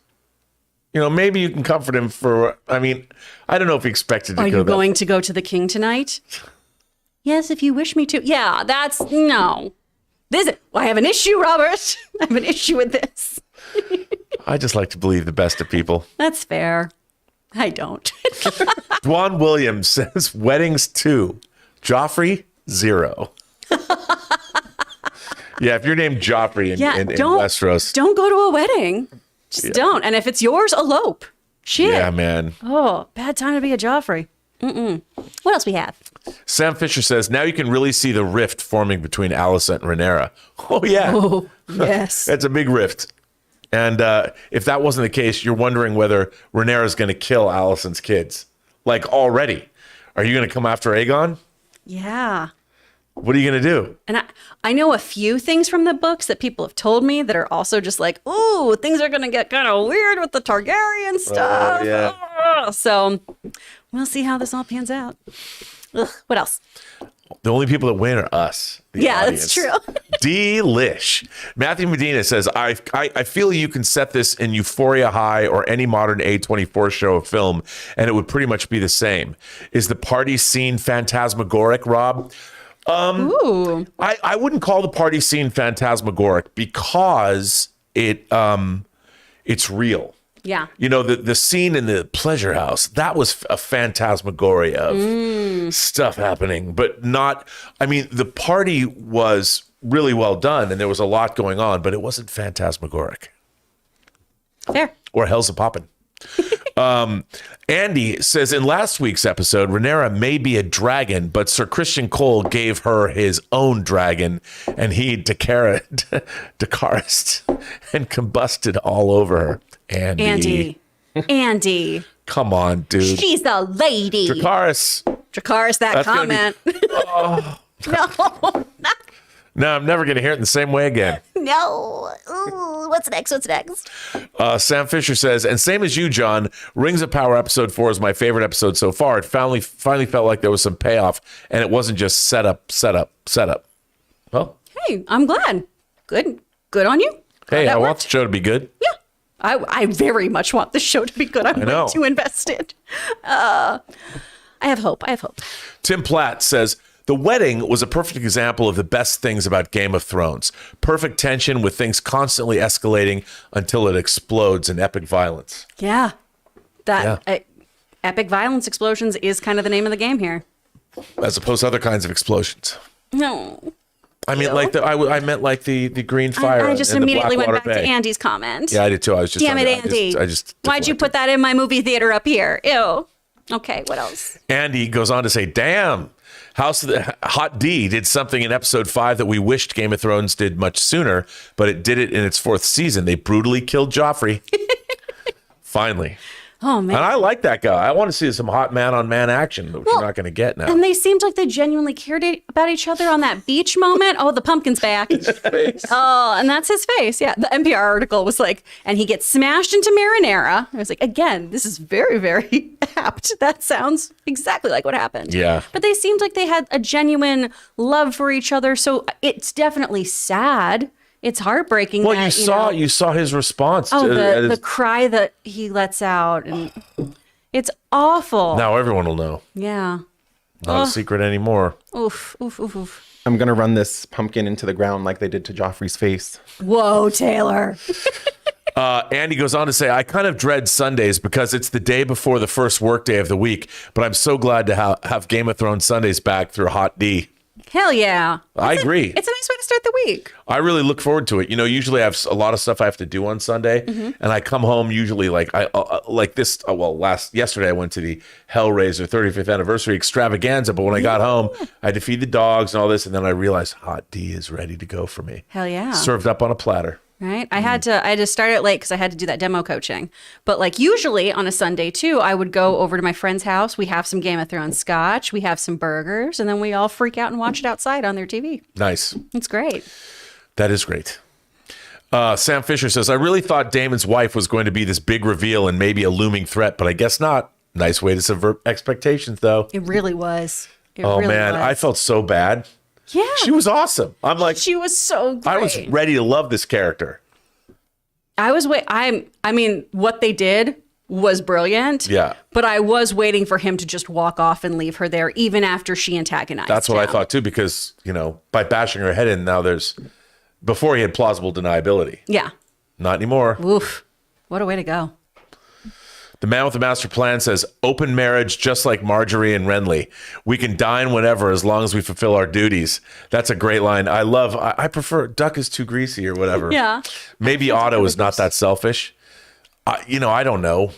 Maybe you can comfort him for, I don't know if he expected to Are go you going to go to the king tonight? Yes, if you wish me to. Yeah, no. I have an issue, Robert. I have an issue with this. I just like to believe the best of people. That's fair. I don't. Dwan Williams says, weddings 2, Joffrey 0. Yeah, if you're named Joffrey in Westeros. Don't go to a wedding. Just don't. And if it's yours, elope. Shit. Yeah, man. Oh, bad time to be a Joffrey. What else we have? Sam Fisher says, now you can really see the rift forming between Alicent and Rhaenyra. Oh, yeah. Oh, yes. That's a big rift. And if that wasn't the case, you're wondering whether Rhaenyra is going to kill Alicent's kids. Like, already. Are you going to come after Aegon? Yeah. What are you going to do? And I know a few things from the books that people have told me that are also just like, ooh, things are going to get kind of weird with the Targaryen stuff. Oh, yeah. So we'll see how this all pans out. Ugh, what else? The only people that win are us. That's true. Delish. Matthew Medina says, I feel you can set this in Euphoria High or any modern A24 show or film, and it would pretty much be the same. Is the party scene phantasmagoric, Rob? Ooh. I wouldn't call the party scene phantasmagoric because it's real. Yeah. The scene in the pleasure house, that was a phantasmagoria of stuff happening, but not, the party was really well done and there was a lot going on, but it wasn't phantasmagoric. Fair. Or hell's a poppin'. Andy says, in last week's episode, Rhaenyra may be a dragon, but Sir Christian Cole gave her his own dragon, and he Dacarised and combusted all over her. Andy. Come on, dude. She's a lady. Dracarys, that comment. No. No, I'm never going to hear it in the same way again. No. Ooh, what's next? Sam Fisher says, and same as you, John, Rings of Power episode 4 is my favorite episode so far. It finally felt like there was some payoff, and it wasn't just setup. Well, hey, I'm glad. Good on you. Hey, I want the show to be good. Yeah. I very much want the show to be good. I'm way too invested. I have hope. Tim Platt says, the wedding was a perfect example of the best things about Game of Thrones. Perfect tension with things constantly escalating until it explodes in epic violence. Yeah. Epic violence explosions is kind of the name of the game here. As opposed to other kinds of explosions. No. I mean, I meant like the green fire. I just immediately went back to Andy's comment. Yeah, I did too. I was just damn it, Andy. Why'd you put that in my movie theater up here? Ew. Okay, what else? Andy goes on to say, damn, House of the Hot D did something in episode 5 that we wished Game of Thrones did much sooner, but it did it in its 4th season. They brutally killed Joffrey. Finally. Oh, man. And I like that guy. I want to see some hot man on man action, which you're not going to get now. And they seemed like they genuinely cared about each other on that beach moment. Oh, the pumpkin's back. Oh, and that's his face. Yeah. The NPR article was like, and he gets smashed into marinara. I was like, again, this is very, very apt. That sounds exactly like what happened. Yeah. But they seemed like they had a genuine love for each other. So it's definitely sad. It's heartbreaking. Well, that, you saw his response. Oh, to, the cry that he lets out, and it's awful. now everyone will know. Yeah. Not a secret anymore. Oof, oof, oof, oof. I'm going to run this pumpkin into the ground like they did to Joffrey's face. Whoa, Taylor. Andy goes on to say, I kind of dread Sundays because it's the day before the first workday of the week, but I'm so glad to have Game of Thrones Sundays back through Hot D. Hell yeah. I agree. It's a nice way to start the week. I really look forward to it. You know, usually I have a lot of stuff I have to do on Sunday, and I come home usually yesterday I went to the Hellraiser 35th anniversary extravaganza, but when I got home, I had to feed the dogs and all this, and then I realized Hot D is ready to go for me. Hell yeah. Served up on a platter. Right. I had to start it late because I had to do that demo coaching. But like usually on a Sunday too, I would go over to my friend's house. We have some Game of Thrones scotch. We have some burgers, and then we all freak out and watch it outside on their TV. Nice. It's great. That is great. Sam Fisher says, I really thought Damon's wife was going to be this big reveal and maybe a looming threat, but I guess not. Nice way to subvert expectations, though. It really was. Oh, man. I felt so bad. Yeah. She was awesome. I'm like, she was so great. I was ready to love this character. I mean, what they did was brilliant. Yeah. But I was waiting for him to just walk off and leave her there, even after she antagonized That's what I him. thought, too, because, by bashing her head in, now before he had plausible deniability. Yeah. Not anymore. Oof. What a way to go. The man with the master plan says, open marriage just like Marjorie and Renly. We can dine whenever as long as we fulfill our duties. That's a great line. I prefer Duck is too greasy or whatever. Yeah. Maybe Otto is not that selfish. I don't know.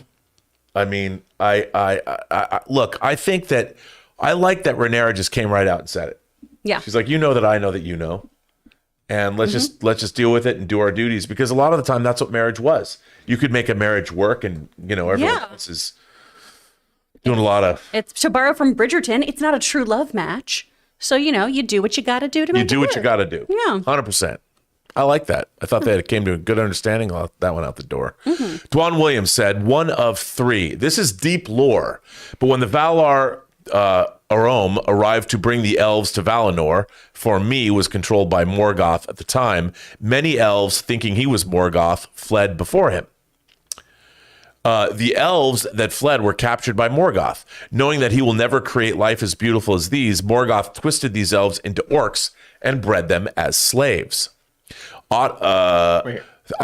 I mean, look, I think that I like that Rhaenyra just came right out and said it. Yeah. She's like, that I know that you know. And let's just deal with it and do our duties, because a lot of the time that's what marriage was. You could make a marriage work, and everyone else is doing a lot of. It's to borrow from Bridgerton. It's not a true love match, so you do what you got to do to make it You do what work. you got to do. Yeah, 100%. I like that. I thought they came to a good understanding. That went out the door. Dwan Williams said, one of three. This is deep lore, but when the Valar Arom arrived to bring the elves to Valinor, for me was controlled by Morgoth at the time. Many elves, thinking he was Morgoth, fled before him. The elves that fled were captured by Morgoth. Knowing that he will never create life as beautiful as these, Morgoth twisted these elves into orcs and bred them as slaves. I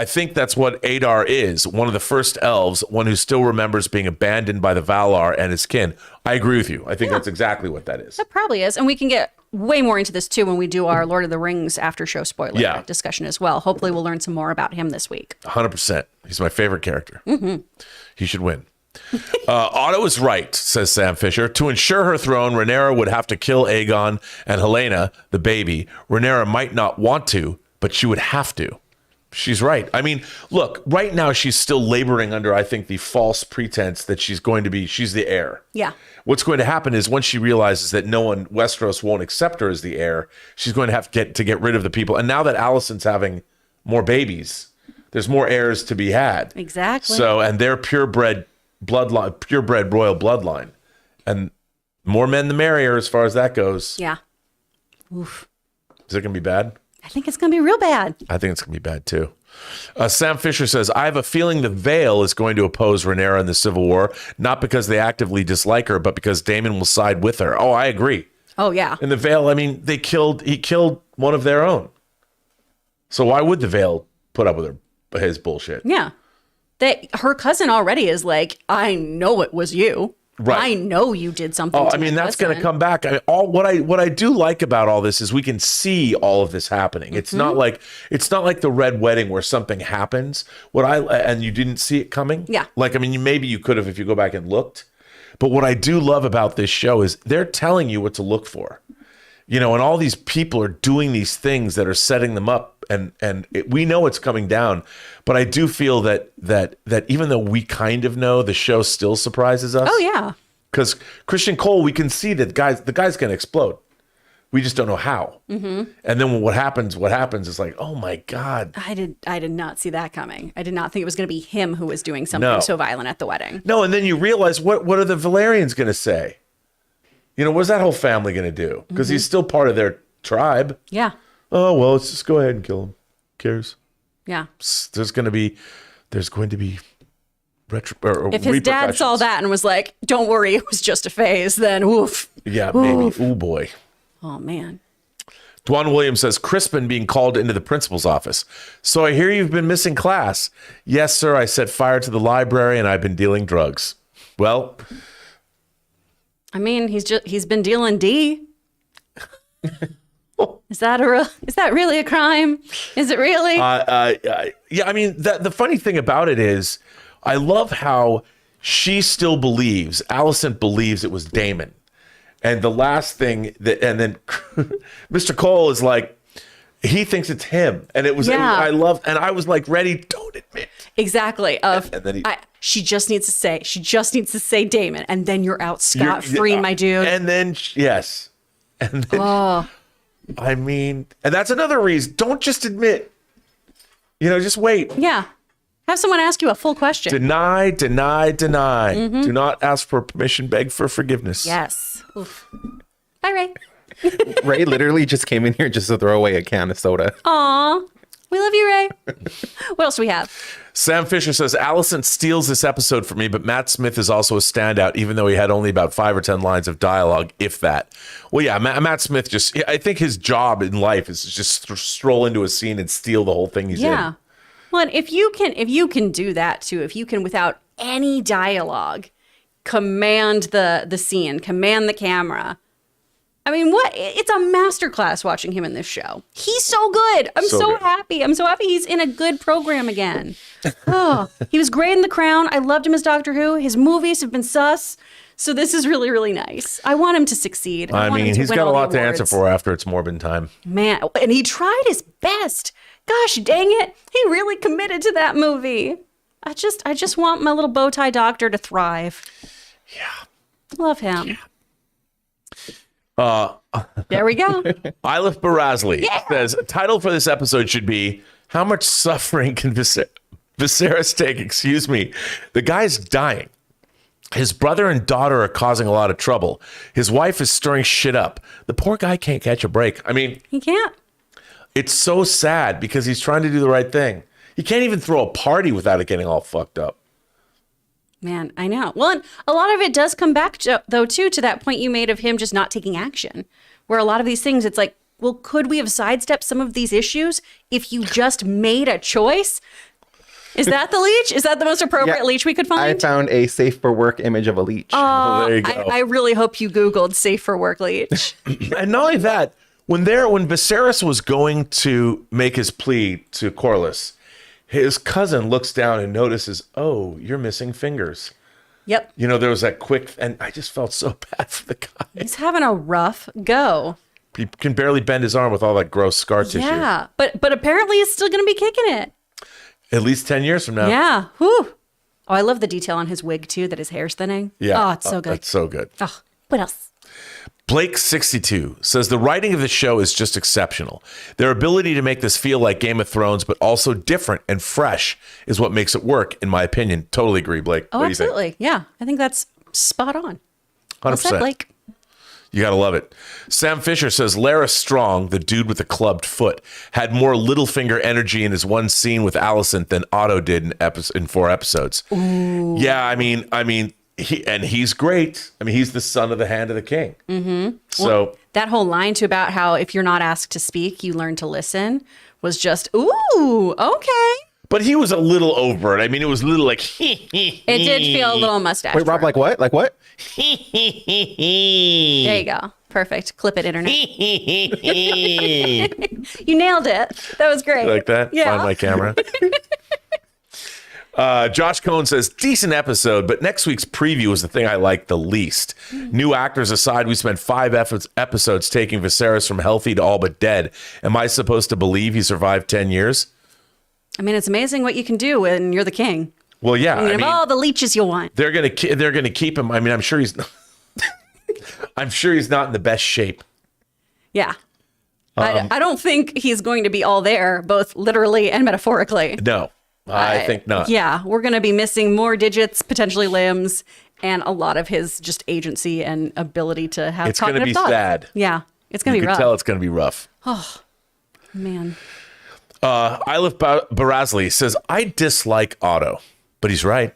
think that's what Adar is, one of the first elves, one who still remembers being abandoned by the Valar and his kin. I agree with you. I think that's exactly what that is. that probably is, and we can get way more into this too when we do our Lord of the Rings after show spoiler discussion as well. Hopefully, we'll learn some more about him this week. 100%. He's my favorite character. He should win. Otto is right, says Sam Fisher. To ensure her throne, Rhaenyra would have to kill Aegon and Helena, the baby. Rhaenyra might not want to, but she would have to. She's right. I mean, look, right now she's still laboring under, I think, the false pretense that she's the heir. Yeah. What's going to happen is once she realizes that Westeros won't accept her as the heir, she's going to have to get rid of the people. And now that Alicent's having more babies, there's more heirs to be had. Exactly. So, and they're purebred royal bloodline. And more men the merrier as far as that goes. Yeah. Oof. Is it going to be bad? I think it's going to be real bad. I think it's going to be bad, too. Sam Fisher says, I have a feeling the Vale is going to oppose Rhaenyra in the Civil War, not because they actively dislike her, but because Daemon will side with her. Oh, I agree. Oh, yeah. In the Vale, I mean, he killed one of their own. So why would the Vale put up with his bullshit? Yeah. Her cousin already is like, I know it was you. Right. I know you did something. Oh, to I mean, my that's cousin. going to come back. What I do like about all this is we can see all of this happening. It's not like the Red Wedding where something happens. And you didn't see it coming. Yeah. Like, I mean, maybe you could have if you go back and looked. But what I do love about this show is they're telling you what to look for. And all these people are doing these things that are setting them up we know it's coming down, but I do feel that even though we kind of know, the show still surprises us. Oh yeah. Because Christian Cole, we can see that the guy's going to explode. We just don't know how. Mm-hmm. And then what happens is like, oh my God. I did not see that coming. I did not think it was going to be him who was doing something so violent at the wedding. No, and then you realize what are the Valerians going to say? You know, what's that whole family going to do? Because he's still part of their tribe. Yeah. Oh, well, let's just go ahead and kill him. Who cares? Yeah. There's going to be if his dad saw that and was like, don't worry, it was just a phase, then oof. Yeah, maybe. Oh boy. Oh man. Dwan Williams says, Crispin being called into the principal's office. So I hear you've been missing class. Yes, sir. I set fire to the library and I've been dealing drugs. Well, I mean, he's been dealing D. Is that really a crime? Is it really? Yeah. I mean, the funny thing about it is, I love how Allison believes it was Damon. And the last thing and then Mr. Cole is like, he thinks it's him. And and I was like, ready, don't admit. Exactly. And then she just needs to say Damon. And then you're out scot-free, my dude. And then, yes. And then, I mean, and that's another reason. Don't just admit. Just wait. Yeah. Have someone ask you a full question. Deny. Mm-hmm. Do not ask for permission. Beg for forgiveness. Yes. Oof. Bye, Ray. Ray literally just came in here just to throw away a can of soda. Aw. We love you, Ray. What else do we have? Sam Fisher says, Allison steals this episode for me, but Matt Smith is also a standout, even though he had only about 5 or 10 lines of dialogue, if that. Well, yeah, Matt Smith I think his job in life is to just stroll into a scene and steal the whole thing he's in. Well, if you can do that too, if you can, without any dialogue, command the scene, command the camera. I mean, it's a masterclass watching him in this show. He's so good. I'm so happy. I'm so happy he's in a good program again. Oh, he was great in The Crown. I loved him as Doctor Who. His movies have been sus. So this is really, really nice. I want him to succeed. I mean, he's got a lot to answer for after It's Morbin Time. Man, and he tried his best. Gosh dang it. He really committed to that movie. I just want my little bow tie doctor to thrive. Yeah. Love him. There we go. Ilif Barazli says, title for this episode should be, How Much Suffering Can Viserys Take? Excuse me. The guy's dying. His brother and daughter are causing a lot of trouble. His wife is stirring shit up. The poor guy can't catch a break. I mean, he can't. It's so sad because he's trying to do the right thing. He can't even throw a party without it getting all fucked up. Man, I know. Well, and a lot of it does come back, to that point you made of him just not taking action, where a lot of these things, it's like, well, could we have sidestepped some of these issues if you just made a choice? Is that the leech? Is that the most appropriate leech we could find? I found a safe for work image of a leech. Oh, there you go. I really hope you Googled safe for work leech. And not only that, when Viserys was going to make his plea to Corlys, his cousin looks down and notices, oh, you're missing fingers. Yep. There was that quick, and I just felt so bad for the guy. He's having a rough go. He can barely bend his arm with all that gross scar tissue. Yeah, but apparently he's still going to be kicking it. At least 10 years from now. Yeah. Whew. Oh, I love the detail on his wig, too, that his hair's thinning. Yeah. Oh, it's so good. That's so good. Oh, what else? Blake62 says, the writing of the show is just exceptional. Their ability to make this feel like Game of Thrones, but also different and fresh is what makes it work, in my opinion. Totally agree, Blake. Oh, absolutely. Yeah. I think that's spot on. 100%. Well said, Blake. You got to love it. Sam Fisher says, Lara Strong, the dude with the clubbed foot, had more Littlefinger energy in his one scene with Alicent than Otto did in 4 episodes. Ooh. Yeah, I mean, he's great. I mean, he's the son of the Hand of the King. Mm-hmm. So that whole line too about how if you're not asked to speak, you learn to listen was just, ooh, okay. But he was a little over it. I mean, it was a little like, it did feel a little mustache. Wait, Rob, like what? Like what? There you go. Perfect. Clip it, internet. You nailed it. That was great. Like that? Yeah. Find my camera. Josh Cohn says, decent episode, but next week's preview was the thing I liked the least. New actors aside, we spent 5 episodes taking Viserys from healthy to all but dead. Am I supposed to believe he survived 10 years? I mean, it's amazing what you can do when you're the king. Well, yeah. You have all the leeches you want. They're gonna keep him. I mean, I'm sure he's not in the best shape. Yeah. I don't think he's going to be all there, both literally and metaphorically. No, I think not. Yeah, we're going to be missing more digits, potentially limbs, and a lot of his just agency and ability to have It's going to be thoughts. sad. Yeah, it's going to You be can rough. tell it's going to be rough. Man. Ilif Barazli says, I dislike Otto, but he's right.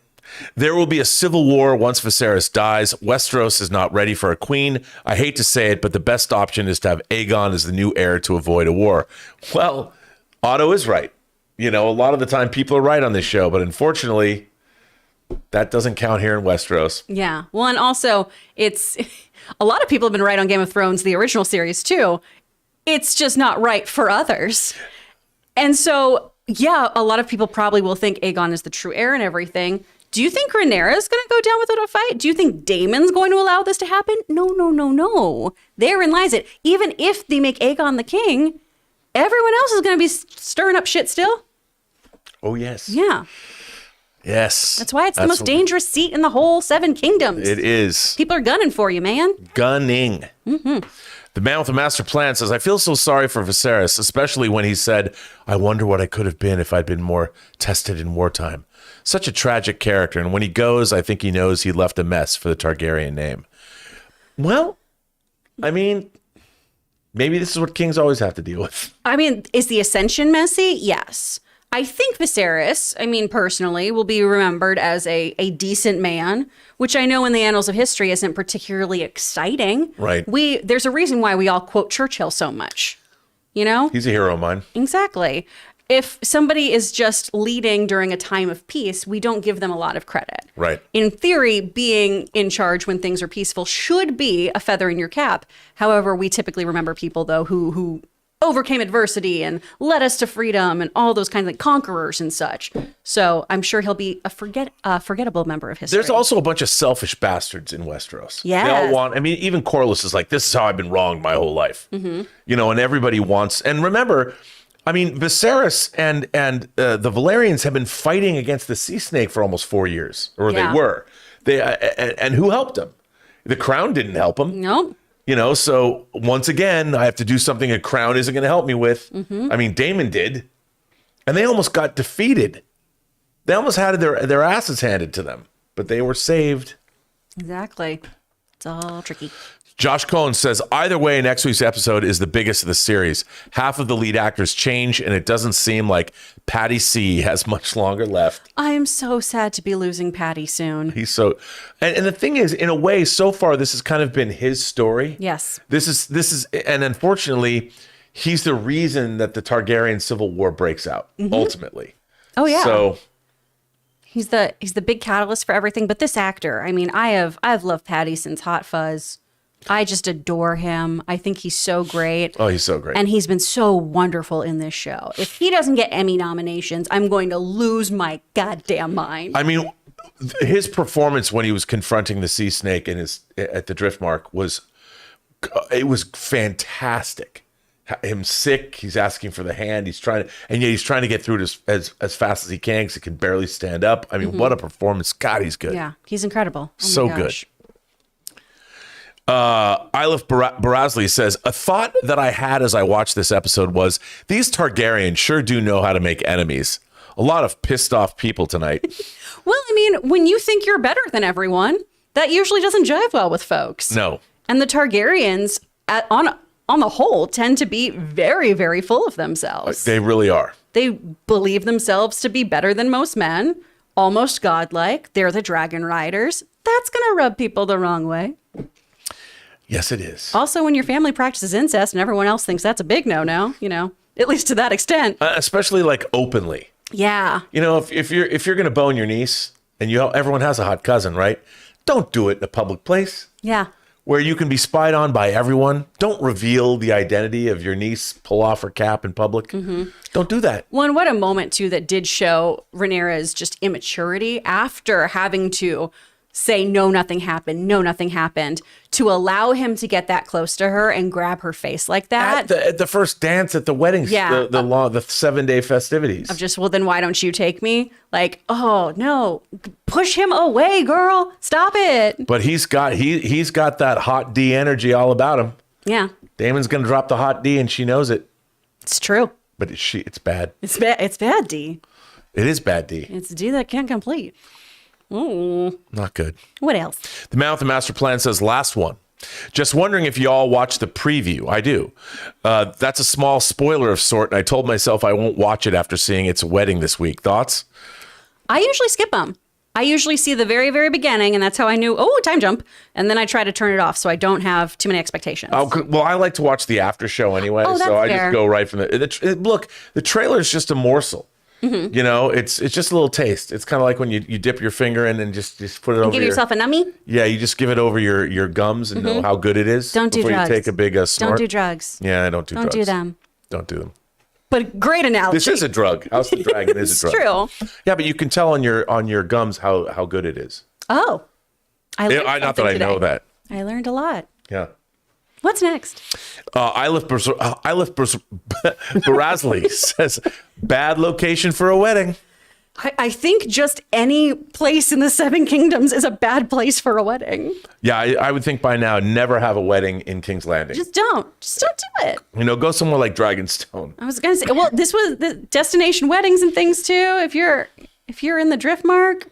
There will be a civil war once Viserys dies. Westeros is not ready for a queen. I hate to say it, but the best option is to have Aegon as the new heir to avoid a war. Well, Otto is right. You know, a lot of the time people are right on this show, but unfortunately, that doesn't count here in Westeros. Yeah. Well, and also, it's a lot of people have been right on Game of Thrones, the original series, too. It's just not right for others. And so, yeah, a lot of people probably will think Aegon is the true heir and everything. Do you think Rhaenyra is going to go down without a fight? Do you think Daemon's going to allow this to happen? No. Therein lies it. Even if they make Aegon the king, everyone else is going to be stirring up shit still. Oh, yes. Yeah. Yes. That's why it's the most dangerous seat in the whole 7 kingdoms. It is. People are gunning for you, man. Gunning. Mm-hmm. The man with the master plan says, I feel so sorry for Viserys, especially when he said, I wonder what I could have been if I'd been more tested in wartime. Such a tragic character. And when he goes, I think he knows he left a mess for the Targaryen name. Well, I mean, maybe this is what kings always have to deal with. I mean, is the Ascension messy? Yes. I think Viserys, personally, will be remembered as a decent man, which I know in the annals of history isn't particularly exciting. Right. There's a reason why we all quote Churchill so much, you know? He's a hero of mine. Exactly. If somebody is just leading during a time of peace, we don't give them a lot of credit. Right. In theory, being in charge when things are peaceful should be a feather in your cap. However, we typically remember people, though, who overcame adversity and led us to freedom and all those kinds of conquerors and such. So I'm sure he'll be a forgettable member of history. There's also a bunch of selfish bastards in Westeros. Yes. They all want, even Corlys is like, this is how I've been wronged my whole life. Mm-hmm. You know, and everybody wants, and remember, Viserys and the Valyrians have been fighting against the sea snake for almost 4 years, or Yeah. they were. And who helped them? The crown didn't help them. Nope. You know, so once again, I have to do something a crown isn't going to help me with. Mm-hmm. Daemon did, and they almost got defeated. They almost had their asses handed to them, but they were saved. Exactly. It's all tricky. Josh Cohn says, either way, next week's episode is the biggest of the series. Half of the lead actors change, and it doesn't seem like Patty C has much longer left. I am so sad to be losing Patty soon. He's so, and the thing is, in a way, so far, this has kind of been his story. Yes. This is, and unfortunately, he's the reason that the Targaryen civil war breaks out, ultimately. Oh, yeah. So He's the big catalyst for everything. But this actor, I've loved Patty since Hot Fuzz. I just adore him. I think he's so great. Oh, he's so great. And he's been so wonderful in this show. If he doesn't get Emmy nominations, I'm going to lose my goddamn mind. His performance when he was confronting the sea snake at the Driftmark was fantastic. Him sick, he's asking for the hand, he's trying to get through it as fast as he can because he can barely stand up. What a performance. God, he's good. Yeah, he's incredible. Oh my So gosh. good. Ilif Barazli says, a thought that I had as I watched this episode was, these Targaryens sure do know how to make enemies. A lot of pissed off people tonight. Well, when you think you're better than everyone, that usually doesn't jive well with folks. No. And the Targaryens, on the whole, tend to be very, very full of themselves. They really are. They believe themselves to be better than most men, almost godlike. They're the dragon riders. That's going to rub people the wrong way. Yes, it is. Also, when your family practices incest and everyone else thinks that's a big no-no, at least to that extent. Especially like openly. Yeah. If you're going to bone your niece and everyone has a hot cousin, right? Don't do it in a public place. Yeah. where you can be spied on by everyone. Don't reveal the identity of your niece, pull off her cap in public. Don't do that. Well, and what a moment, too, that did show Rhaenyra's just immaturity after having to say, no, nothing happened, to allow him to get that close to her and grab her face like that. At the first dance at the wedding, Yeah. the 7-day festivities. Of just, well, then why don't you take me? Like, oh, no, push him away, girl. Stop it. But he's got that hot D energy all about him. Yeah, Damon's going to drop the hot D and she knows it. it's true. But it's bad. It's bad. It's bad, D. It is bad D. It's D that can't complete. Ooh. Not good. What else? The Man with the Master Plan says, last one. Just wondering if y'all watched the preview. I do. That's a small spoiler of sort, and I told myself I won't watch it after seeing It's a Wedding this week. Thoughts? I usually skip them. I usually see the very, very beginning, and that's how I knew, oh, time jump. And then I try to turn it off so I don't have too many expectations. Oh, well, I like to watch the after show anyway, Oh, that's so I fair. just go right from look, the trailer is just a morsel. You know, it's just a little taste. It's kind of like when you dip your finger in and just put it over Give yourself a numbie. Yeah, you just give it over your gums and know how good it is. Don't do before drugs. you take a big snort. Don't do drugs. Yeah, I don't do drugs. Don't do them. Don't do them. But great analogy. This is a drug. House of the Dragon is a drug. True. Yeah, but you can tell on your gums how good it is. Oh. I learned Not that something I today. know that. I learned a lot. Yeah. What's next? Barasley says, bad location for a wedding. I think just any place in the Seven Kingdoms is a bad place for a wedding. Yeah, I would think by now, never have a wedding in King's Landing. Just don't do it. Go somewhere like Dragonstone. I was gonna say, well, this was the destination weddings and things too. If you're in the Driftmark,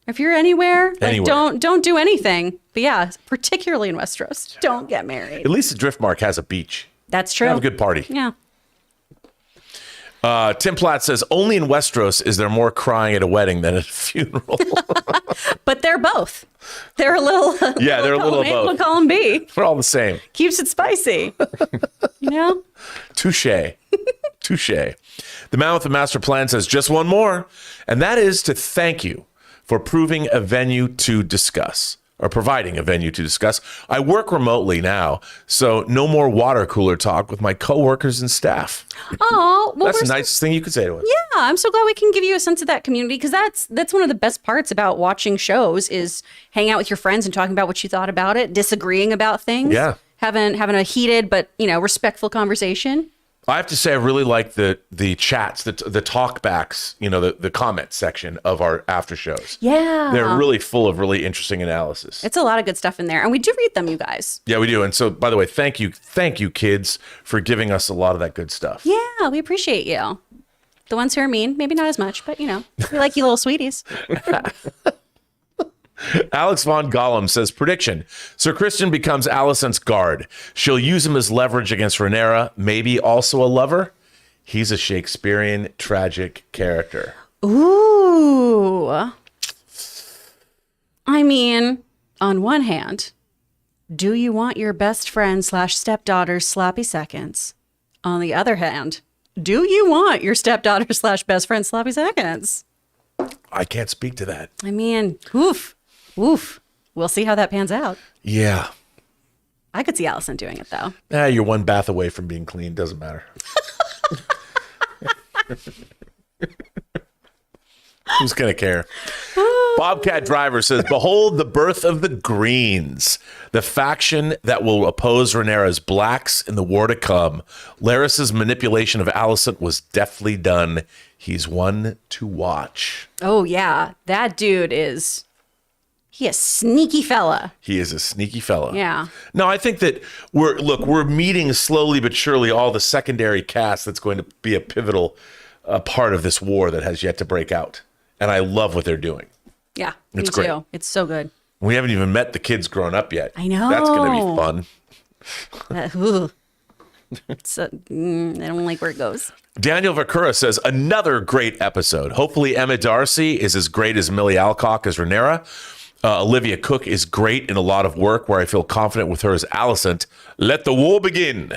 if you're anywhere, like don't do anything. But yeah, particularly in Westeros, don't get married. At least the Driftmark has a beach. That's true. Have a good party. Yeah. Tim Platt says, only in Westeros is there more crying at a wedding than at a funeral. But they're both. They're a little. Yeah, they're a little of both. We'll call them B. We're all the same. Keeps it spicy. You know? Touche. Touche. The Man with the Master Plan says, just one more, and that is to thank you for proving a venue to discuss. Or providing a venue to discuss. I work remotely now, so no more water cooler talk with my coworkers and staff. Oh, well, That's the nicest thing you could say to us. Yeah, I'm so glad we can give you a sense of that community, because that's one of the best parts about watching shows is hanging out with your friends and talking about what you thought about it, disagreeing about things. Yeah. Having a heated but respectful conversation. I have to say, I really like the chats, the talkbacks, the comment section of our after shows. Yeah. They're really full of really interesting analysis. It's a lot of good stuff in there. And we do read them, you guys. Yeah, we do. And so, by the way, thank you, kids, for giving us a lot of that good stuff. Yeah, we appreciate you. The ones who are mean, maybe not as much, but we like you little sweeties. Alex Von Gollum says, prediction. Sir Christian becomes Alicent's guard. She'll use him as leverage against Rhaenyra, maybe also a lover. He's a Shakespearean tragic character. Ooh. I mean, on one hand, do you want your best friend / stepdaughter's sloppy seconds? On the other hand, do you want your stepdaughter / best friend sloppy seconds? I can't speak to that. I mean, oof. We'll see how that pans out. Yeah. I could see Alicent doing it, though. You're one bath away from being clean. Doesn't matter. Who's going to care? Bobcat Driver says, behold the birth of the Greens, the faction that will oppose Rhaenyra's blacks in the war to come. Larys's manipulation of Alicent was deftly done. He's one to watch. Oh, yeah. That dude he a sneaky fella. He is a sneaky fella. Yeah. No, I think that we're meeting slowly but surely all the secondary cast that's going to be a pivotal part of this war that has yet to break out. And I love what they're doing. Yeah, It's me great. too. It's so good. We haven't even met the kids growing up yet. I know. That's going to be fun. I don't like where it goes. Daniel Vakura says, another great episode. Hopefully Emma Darcy is as great as Millie Alcock as Rhaenyra. Olivia Cook is great in a lot of work where I feel confident with her as Alicent. Let the war begin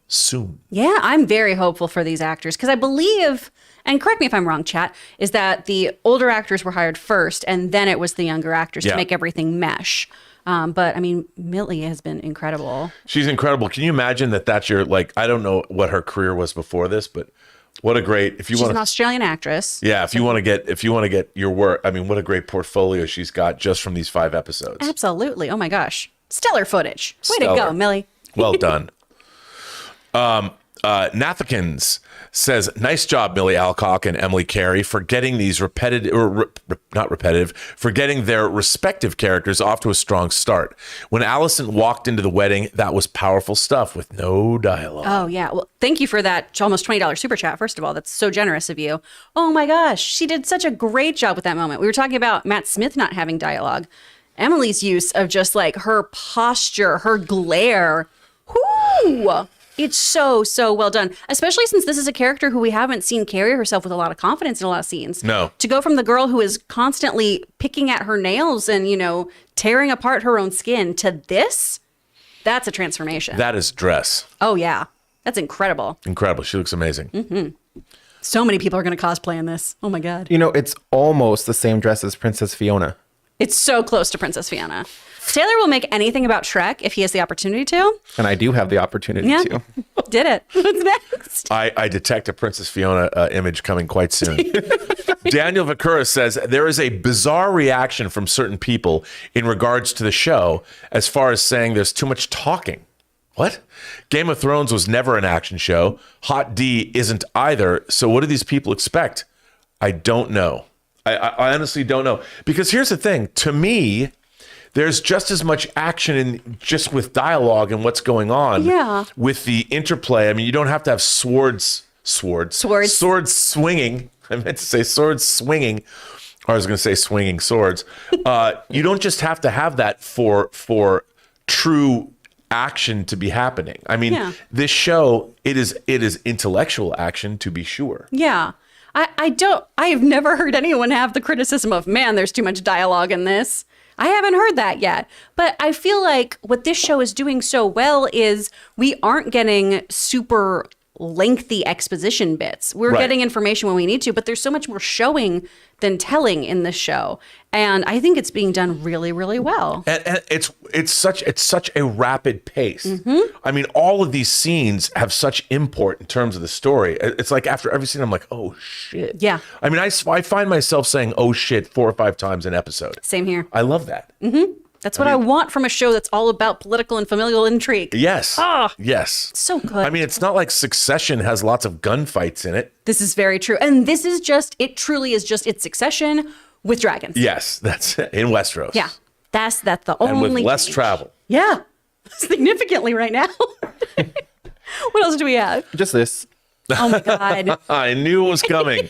soon. Yeah, I'm very hopeful for these actors because I believe, and correct me if I'm wrong, chat, is that the older actors were hired first and then it was the younger actors Yeah. to make everything mesh. But I mean, Millie has been incredible. She's incredible. Can you imagine that that's your, like, I don't know what her career was before this, but what a great, if you She's want an Australian actress. yeah, if you want to get your work, I mean, what a great portfolio she's got just from these 5 episodes. Absolutely. Oh my gosh. Stellar footage. Way to Stellar. go, Millie. Well done. Nathakins says, nice job, Millie Alcock and Emily Carey, for getting these for getting their respective characters off to a strong start. When Allison walked into the wedding, that was powerful stuff with no dialogue. Oh, yeah. Well, thank you for that almost $20 super chat, first of all. That's so generous of you. Oh, my gosh. She did such a great job with that moment. We were talking about Matt Smith not having dialogue. Emily's use of just like her posture, her glare. Whoo! It's so, so well done, especially since this is a character who we haven't seen carry herself with a lot of confidence in a lot of scenes. No. To go from the girl who is constantly picking at her nails and, tearing apart her own skin to this, that's a transformation. That is dress. Oh, yeah. That's incredible. Incredible. She looks amazing. Mm-hmm. So many people are going to cosplay in this. Oh, my God. It's almost the same dress as Princess Fiona. It's so close to Princess Fiona. Taylor will make anything about Shrek if he has the opportunity to. And I do have the opportunity to. Did it. What's next? I detect a Princess Fiona image coming quite soon. Daniel Vakura says, there is a bizarre reaction from certain people in regards to the show as far as saying there's too much talking. What? Game of Thrones was never an action show. Hot D isn't either. So what do these people expect? I don't know. I honestly don't know. Because here's the thing. To me, there's just as much action in just with dialogue and what's going on. Yeah. With the interplay. I mean, you don't have to have swords swinging. I meant to say swords swinging. Or I was going to say swinging swords. You don't just have to have that for true action to be happening. I mean, This show, it is intellectual action to be sure. Yeah. I have never heard anyone have the criticism of, man, there's too much dialogue in this. I haven't heard that yet. But I feel like what this show is doing so well is we aren't getting super lengthy exposition bits. We're getting information when we need to, but there's so much more showing than telling in this show. And I think it's being done really, really well. And it's such a rapid pace. Mm-hmm. I mean, all of these scenes have such import in terms of the story. It's like after every scene, I'm like, oh shit. Yeah. I mean, I find myself saying, oh shit, 4 or 5 times an episode. Same here. I love that. Mm-hmm. That's what I want from a show that's all about political and familial intrigue. Yes. Yes. So good. I mean, it's not like Succession has lots of gunfights in it. This is very true. And this is it truly is just its Succession with dragons. Yes, that's it. In Westeros. Yeah. That's the only And with less change. travel. Yeah. Significantly right now. What else do we have? Just this. Oh my God. I knew it was coming.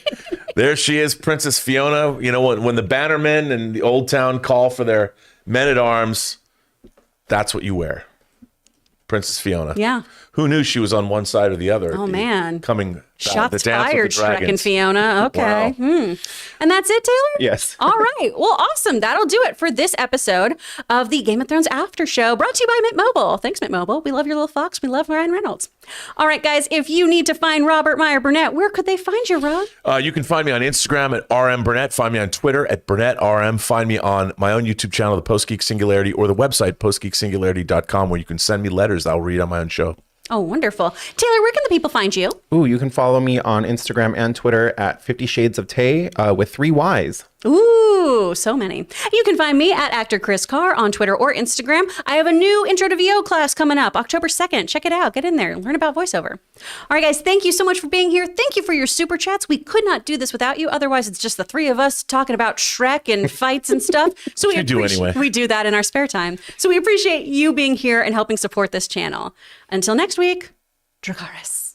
There she is, Princess Fiona. When the Bannermen and the Old Town call for their men-at-arms, that's what you wear. Princess Fiona. Yeah. Who knew she was on one side or the other? Oh, man. Coming Shots the dance fired, with the Shrek and dragons. Fiona. Okay. Wow. And that's it, Taylor? Yes. All right. Well, awesome. That'll do it for this episode of the Game of Thrones After Show, brought to you by Mint Mobile. Thanks, Mint Mobile. We love your little fox. We love Ryan Reynolds. All right, guys. If you need to find Robert Meyer Burnett, where could they find you, Rob? You can find me on Instagram at RMBurnett. Find me on Twitter at BurnettRM. Find me on my own YouTube channel, The Post Geek Singularity, or the website, postgeeksingularity.com, where you can send me letters I'll read on my own show. Oh, wonderful. Taylor, where can the people find you? Ooh, you can follow me on Instagram and Twitter at 50 Shades of Tay with 3 Ys. Ooh, so many. You can find me at actor Kris Carr on Twitter or Instagram. I have a new Intro to VO class coming up October 2nd. Check it out. Get in there. Learn about voiceover. All right, guys. Thank you so much for being here. Thank you for your super chats. We could not do this without you. Otherwise, it's just the 3 of us talking about Shrek and fights and stuff. So we do anyway. We do that in our spare time. So we appreciate you being here and helping support this channel. Until next week, Dracarys.